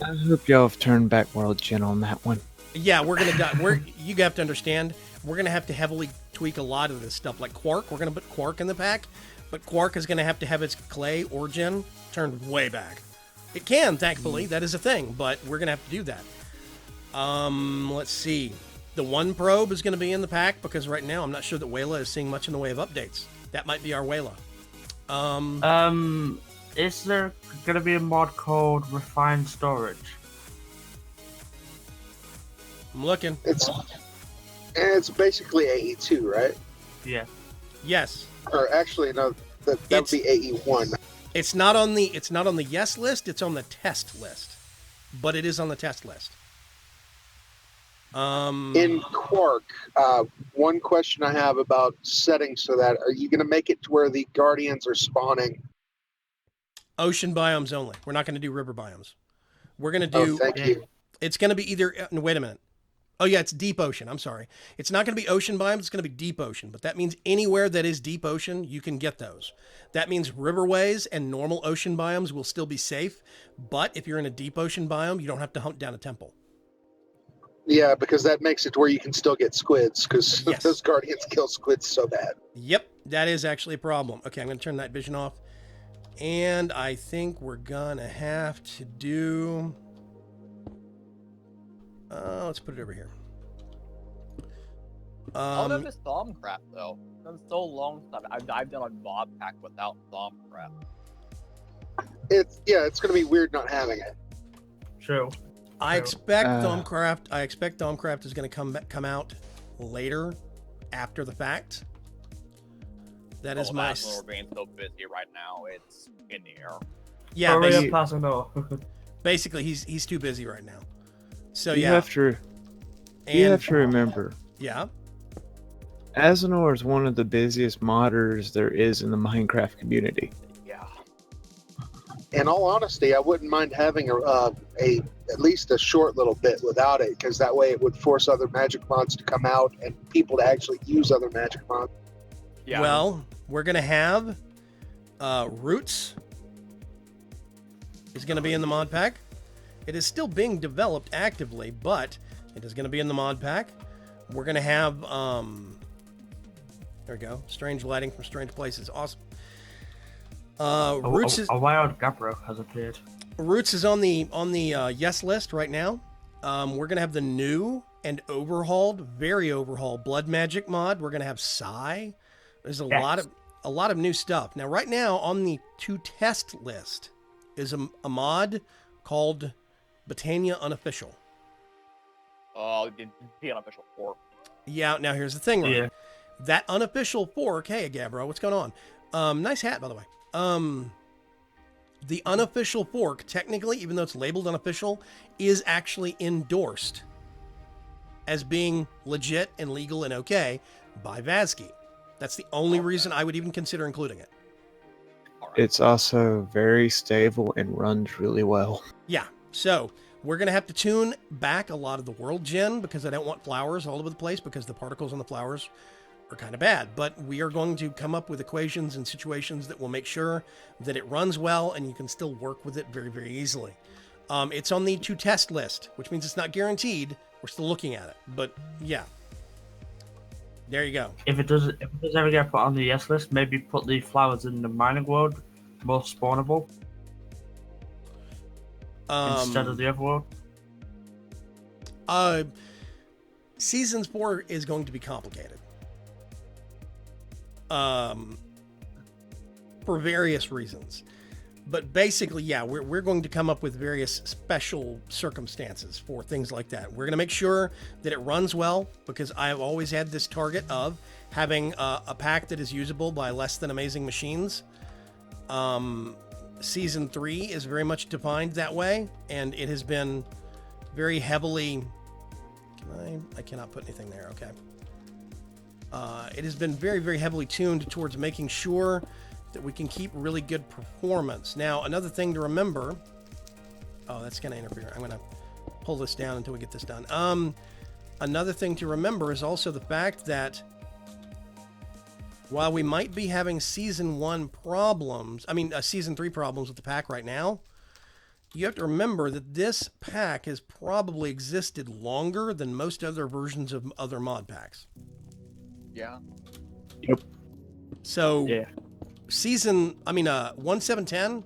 I hope y'all have turned back World Gen on that one. Yeah, we're gonna you have to understand, we're gonna have to heavily tweak a lot of this stuff. Like Quark, we're gonna put Quark in the pack, but Quark is gonna have to have its clay origin turned way back. It can, thankfully, that is a thing, but we're gonna have to do that. Let's see. The One Probe is gonna be in the pack because right now I'm not sure that Wayla is seeing much in the way of updates. That might be our Wayla. Is there gonna be a mod called Refined Storage? I'm looking. It's basically AE2, right? Yeah. Yes. Or actually, no, that would be AE1. It's not on the yes list, it's on the test list. But it is on the test list. In Quark, one question I have about settings so that are you going to make it to where the Guardians are spawning? Ocean biomes only. We're not going to do river biomes. We're going to Oh, do. thank you. It's going to be either. Wait a minute. Oh yeah, it's deep ocean. I'm sorry. It's not going to be ocean biomes. It's going to be deep ocean. But that means anywhere that is deep ocean, you can get those. That means riverways and normal ocean biomes will still be safe. But if you're in a deep ocean biome, you don't have to hunt down a temple. Yeah, because that makes it to where you can still get squids, because Yes. those Guardians kill squids so bad. Yep, that is actually a problem. Okay, I'm going to turn night vision off. And I think we're going to have to do... let's put it over here. I'll never miss Thaumcraft, though. It's been so long since I've done a mob pack without Thaumcraft. It's going to be weird not having it. True. I expect Thaumcraft is going to come out later, after the fact. That is my. That's when we're being so busy right now. It's in the air. Yeah, Basically, he's too busy right now. So You have to remember, Yeah. Asinor is one of the busiest modders there is in the Minecraft community. Yeah. In all honesty, I wouldn't mind having at least a short little bit without it, because that way it would force other magic mods to come out and people to actually use other magic mods. Yeah. Well, we're gonna have Roots is gonna be in the mod pack. It is still being developed actively, but it is gonna be in the mod pack. We're gonna have there we go. Strange lighting from strange places. Awesome. Roots is a wild Gabro has appeared. Roots is on the yes list right now. We're gonna have the new and very overhauled Blood Magic mod. We're gonna have Psy. There's a lot of new stuff. Now, right now on the to test list is a mod called Botania Unofficial. Oh, the unofficial fork. Yeah. Now here's the thing, right? Yeah. That unofficial fork. Hey, Gabbro, what's going on? Nice hat, by the way. The unofficial fork, technically, even though it's labeled unofficial, is actually endorsed as being legit and legal and okay by Vazkey. That's the only reason I would even consider including it. It's also very stable and runs really well. Yeah, so we're going to have to tune back a lot of the world gen because I don't want flowers all over the place because the particles on the flowers are kind of bad. But we are going to come up with equations and situations that will make sure that it runs well and you can still work with it very, very easily. It's on the to test list, which means it's not guaranteed. We're still looking at it, but yeah. There you go. If it does ever get put on the yes list, maybe put the flowers in the mining world, more spawnable, instead of the other world. Seasons 4 is going to be complicated. For various reasons. But basically, yeah, we're going to come up with various special circumstances for things like that. We're going to make sure that it runs well because I have always had this target of having a pack that is usable by less than amazing machines. Season 3 is very much defined that way, and it has been very heavily... I cannot put anything there, okay. It has been very, very heavily tuned towards making sure that we can keep really good performance. Now, another thing to remember... Oh, that's going to interfere. I'm going to pull this down until we get this done. Another thing to remember is also the fact that while we might be having Season 3 problems with the pack right now, you have to remember that this pack has probably existed longer than most other versions of other mod packs. Yeah. Yep. So... Yeah. 1710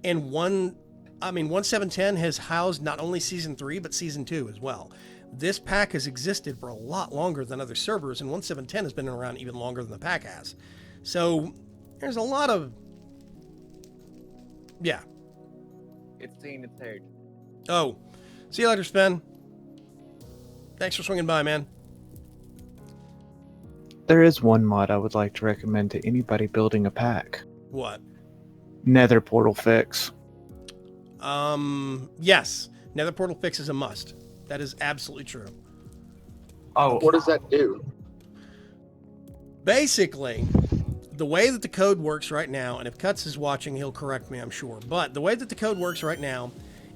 and 1710 has housed not only Season 3, but Season 2 as well. This pack has existed for a lot longer than other servers, and 1710 has been around even longer than the pack has. So, there's a lot of... Yeah. It's seen its age. Oh. See you later, Sven. Thanks for swinging by, man. There is one mod I would like to recommend to anybody building a pack. What? Nether portal fix. Yes. Nether portal fix is a must. That is absolutely true. Oh, What does that do? Basically, the way that the code works right now, and if Cuts is watching, he'll correct me, I'm sure. But the way that the code works right now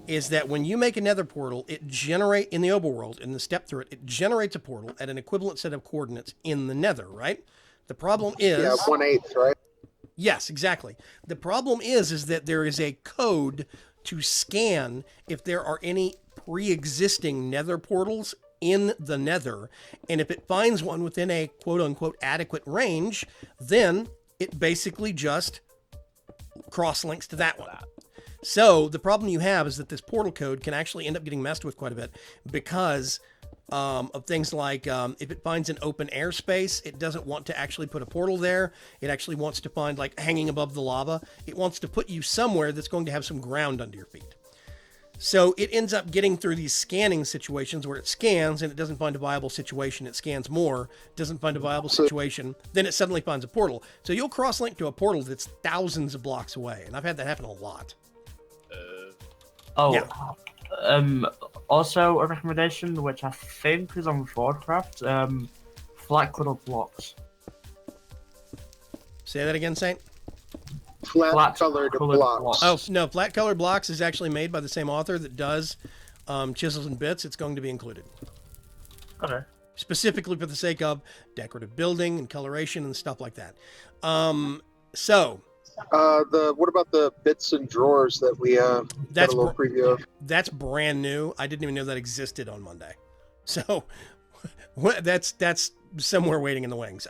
is that when you make a nether portal, it generates, in the overworld, in the step through it, it generates a portal at an equivalent set of coordinates in the nether, right? The problem is... Yeah, 1/8, right? Yes, exactly. The problem is that there is a code to scan if there are any pre-existing nether portals in the nether, and if it finds one within a quote-unquote adequate range, then it basically just cross-links to that one. So the problem you have is that this portal code can actually end up getting messed with quite a bit because of things like if it finds an open airspace, it doesn't want to actually put a portal there. It actually wants to find, like, hanging above the lava. It wants to put you somewhere that's going to have some ground under your feet. So it ends up getting through these scanning situations where it scans and it doesn't find a viable situation. It scans more, doesn't find a viable situation. Then it suddenly finds a portal. So you'll cross-link to a portal that's thousands of blocks away. And I've had that happen a lot. Oh, Yeah. Also a recommendation, which I think is on Forcraft, flat colored blocks. Say that again, Saint? Flat colored blocks. Oh, no, flat colored blocks is actually made by the same author that does Chisels and Bits. It's going to be included. Okay. Specifically for the sake of decorative building and coloration and stuff like that. So... What about the bits and drawers that we got That's a little preview of? That's brand new. I didn't even know that existed on Monday. So that's somewhere waiting in the wings.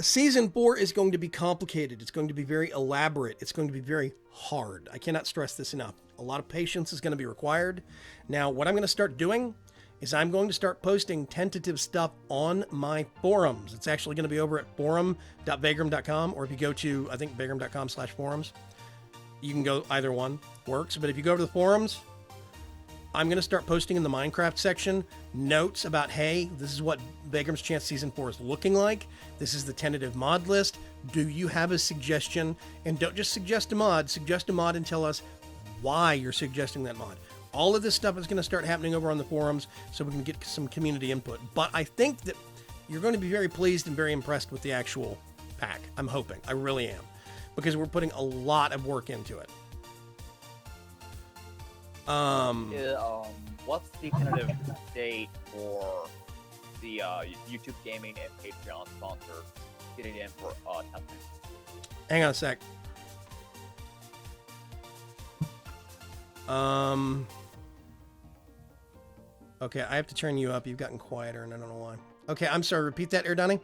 Season 4 is going to be complicated. It's going to be very elaborate. It's going to be very hard. I cannot stress this enough. A lot of patience is going to be required. Now, what I'm going to start doing is I'm going to start posting tentative stuff on my forums. It's actually going to be over at forum.vaygrim.com, or if you go to, I think, vaygrim.com/forums, you can go, either one works. But if you go to the forums, I'm going to start posting in the Minecraft section notes about, hey, this is what Vaygrim's Chance Season 4 is looking like. This is the tentative mod list. Do you have a suggestion? And don't just suggest a mod and tell us why you're suggesting that mod. All of this stuff is going to start happening over on the forums so we can get some community input. But I think that you're going to be very pleased and very impressed with the actual pack. I'm hoping. I really am. Because we're putting a lot of work into it. What's the tentative date for the YouTube Gaming and Patreon sponsor getting in for testing? Hang on a sec. Okay, I have to turn you up. You've gotten quieter, and I don't know why. Okay, I'm sorry. Repeat that, Dungeoney.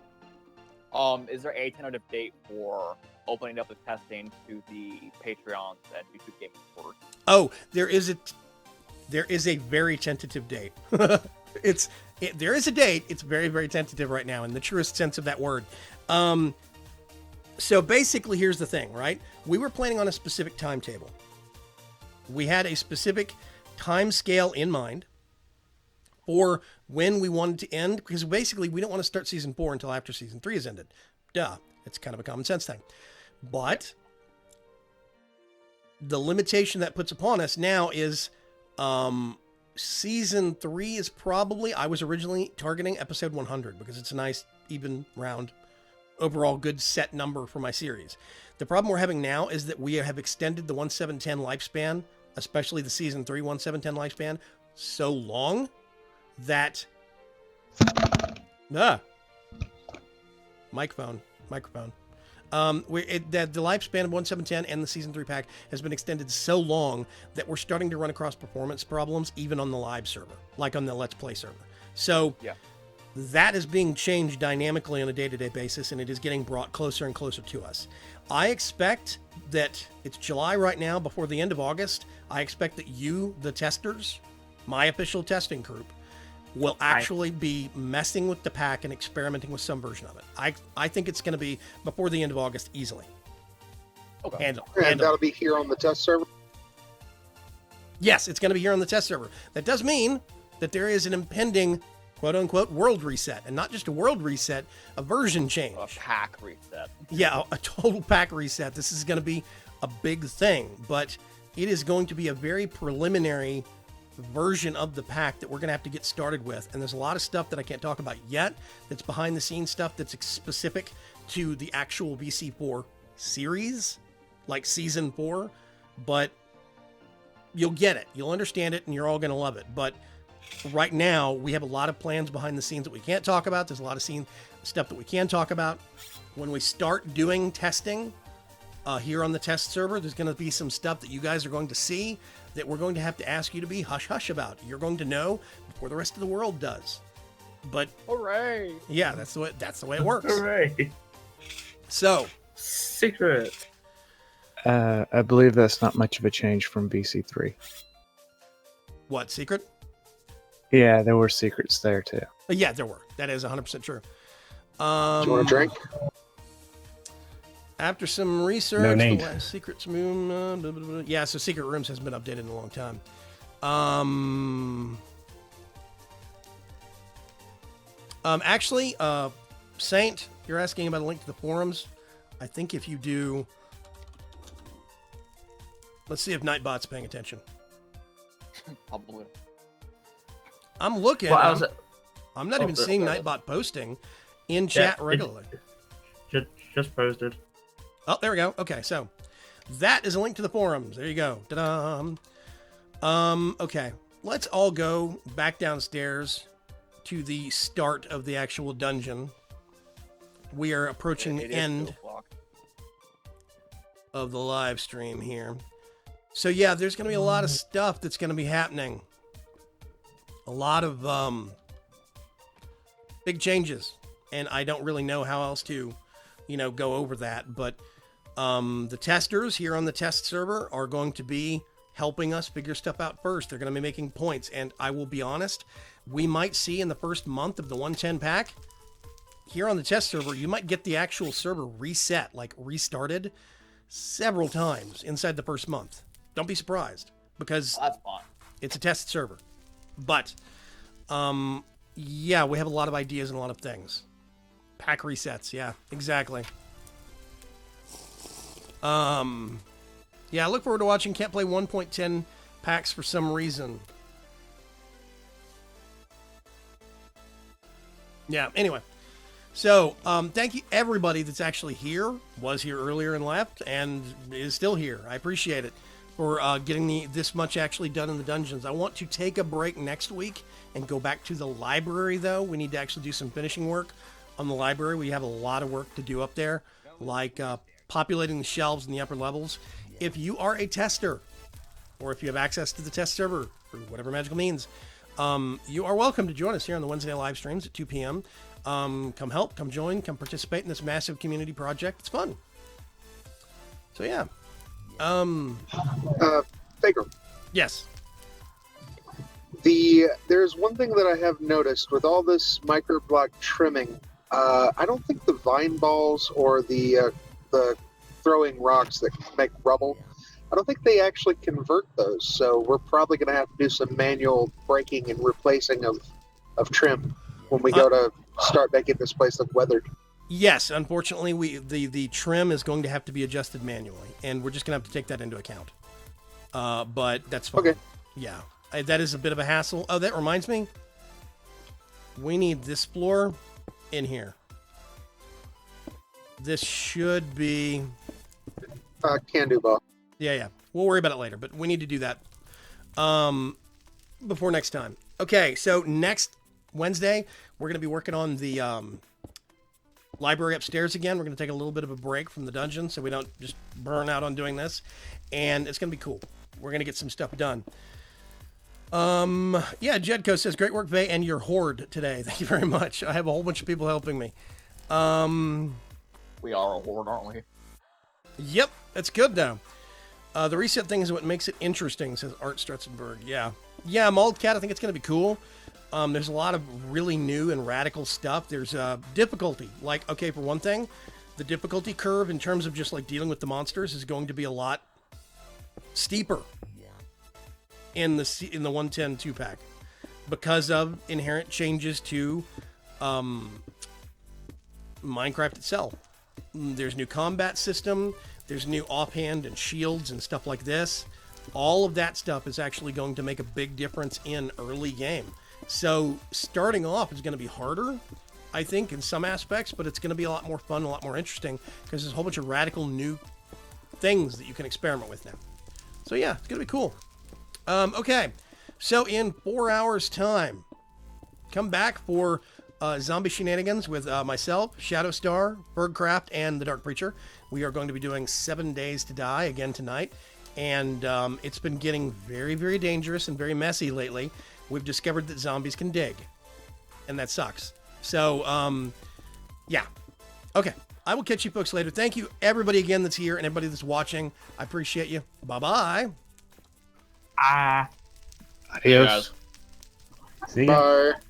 Is there a tentative date for opening up the testing to the Patreons and YouTube Gaming support? Oh, there is a very tentative date. There is a date. It's very, very tentative right now in the truest sense of that word. So basically, here's the thing, right? We were planning on a specific timetable. We had a specific time scale in mind for when we wanted to end, because basically we don't want to start Season 4 until after Season 3 has ended. Duh. It's kind of a common sense thing. But the limitation that puts upon us now is Season 3 is probably, I was originally targeting episode 100 because it's a nice, even, round, overall good set number for my series. The problem we're having now is that we have extended the 1710 lifespan, especially the Season 3 1710 lifespan, so long that... Microphone. The lifespan of 1710 and the Season 3 pack has been extended so long that we're starting to run across performance problems even on the live server, like on the Let's Play server. So yeah, that is being changed dynamically on a day-to-day basis, and it is getting brought closer and closer to us. I expect that it's July right now. Before the end of August, I expect that you, the testers, my official testing group, will actually be messing with the pack and experimenting with some version of it. I think it's going to be before the end of August easily. Okay. And that'll be here on the test server? Yes, it's going to be here on the test server. That does mean that there is an impending quote-unquote world reset, and not just a world reset, a version change. A pack reset. Yeah, a total pack reset. This is going to be a big thing, but it is going to be a very preliminary version of the pack that we're going to have to get started with. And there's a lot of stuff that I can't talk about yet that's behind the scenes stuff that's specific to the actual VC4 series, like season 4. But you'll get it. You'll understand it, and you're all going to love it. But right now, we have a lot of plans behind the scenes that we can't talk about. There's a lot of stuff that we can talk about. When we start doing testing here on the test server, there's going to be some stuff that you guys are going to see that we're going to have to ask you to be hush-hush about. You're going to know before the rest of the world does. But Hooray! yeah, that's the way it works. Hooray! So, Secret. I believe that's not much of a change from VC3. what, secret? Yeah, there were secrets there too. Yeah, there were. That is 100% true. Do you want a drink? After some research, No the names. last Secrets Room, blah, blah, blah. Yeah, so Secret Rooms hasn't been updated in a long time. Actually, Saint, you're asking about a link to the forums. I think if you do, let's see if Nightbot's paying attention. Probably. I'm looking. Well, I was, I'm not even seeing Nightbot posting in chat regularly. Just posted. Oh, there we go. Okay, so that is a link to the forums. There you go. Ta-da. Okay, let's all go back downstairs to the start of the actual dungeon. We are approaching the end 2 o'clock. of the live stream here. So yeah, there's going to be a lot of stuff that's going to be happening. A lot of big changes, and I don't really know how else to, go over that. But the testers here on the test server are going to be helping us figure stuff out first. They're going to be making points, and I will be honest, we might see in the first month of the 110 pack here on the test server, you might get the actual server reset, like restarted several times inside the first month. Don't be surprised, because That's fine. it's a test server. But, yeah, we have a lot of ideas and a lot of things. Pack resets, yeah, exactly. Yeah, I look forward to watching. Can't play 1.10 packs for some reason. Yeah, anyway. So, thank you everybody that's actually here, was here earlier and left, and is still here. I appreciate it for getting this much actually done in the dungeons. I want to take a break next week and go back to the library, though. We need to actually do some finishing work on the library. We have a lot of work to do up there, like populating the shelves in the upper levels. If you are a tester, or if you have access to the test server, for whatever magical means, you are welcome to join us here on the Wednesday live streams at 2 p.m. Come help, come join, come participate in this massive community project. It's fun. So yeah. Vaygrim, Yes. there's one thing that I have noticed with all this microblock trimming. I don't think the vine balls or the throwing rocks that make rubble, I don't think they actually convert those. So we're probably going to have to do some manual breaking and replacing of trim when we go to start making this place look weathered. Yes, unfortunately, the trim is going to have to be adjusted manually, and we're just going to have to take that into account. But that's fine. Okay. Yeah, that is a bit of a hassle. Oh, that reminds me. We need this floor in here. This should be... Can do, boss. Yeah. We'll worry about it later, but we need to do that before next time. Okay, so next Wednesday, we're going to be working on the library upstairs again. We're going to take a little bit of a break from the dungeon so we don't just burn out on doing this. And it's going to be cool. We're going to get some stuff done. Yeah, Jedko says, great work, Vay, and your horde today. Thank you very much. I have a whole bunch of people helping me. We are a horde, aren't we? Yep, that's good, though. The reset thing is what makes it interesting, says Art Strutzenberg. Yeah, Mauled Cat, I think it's going to be cool. There's a lot of really new and radical stuff. There's difficulty. Like, okay, for one thing, the difficulty curve in terms of just like dealing with the monsters is going to be a lot steeper in the 110 2-pack because of inherent changes to Minecraft itself. There's new combat system. There's new offhand and shields and stuff like this. All of that stuff is actually going to make a big difference in early game. So starting off is going to be harder, I think, in some aspects, but it's going to be a lot more fun, a lot more interesting, because there's a whole bunch of radical new things that you can experiment with now. So yeah, it's going to be cool. Okay, so in 4 hours' time, come back for zombie shenanigans with myself, Shadowstar, Bergcraft, and the Dark Preacher. We are going to be doing 7 Days to Die again tonight, and it's been getting very, very dangerous and very messy lately. We've discovered that zombies can dig, and that sucks. So, yeah. Okay, I will catch you folks later. Thank you, everybody again that's here and everybody that's watching. I appreciate you. Bye-bye. Ah. Adios. See ya. Bye.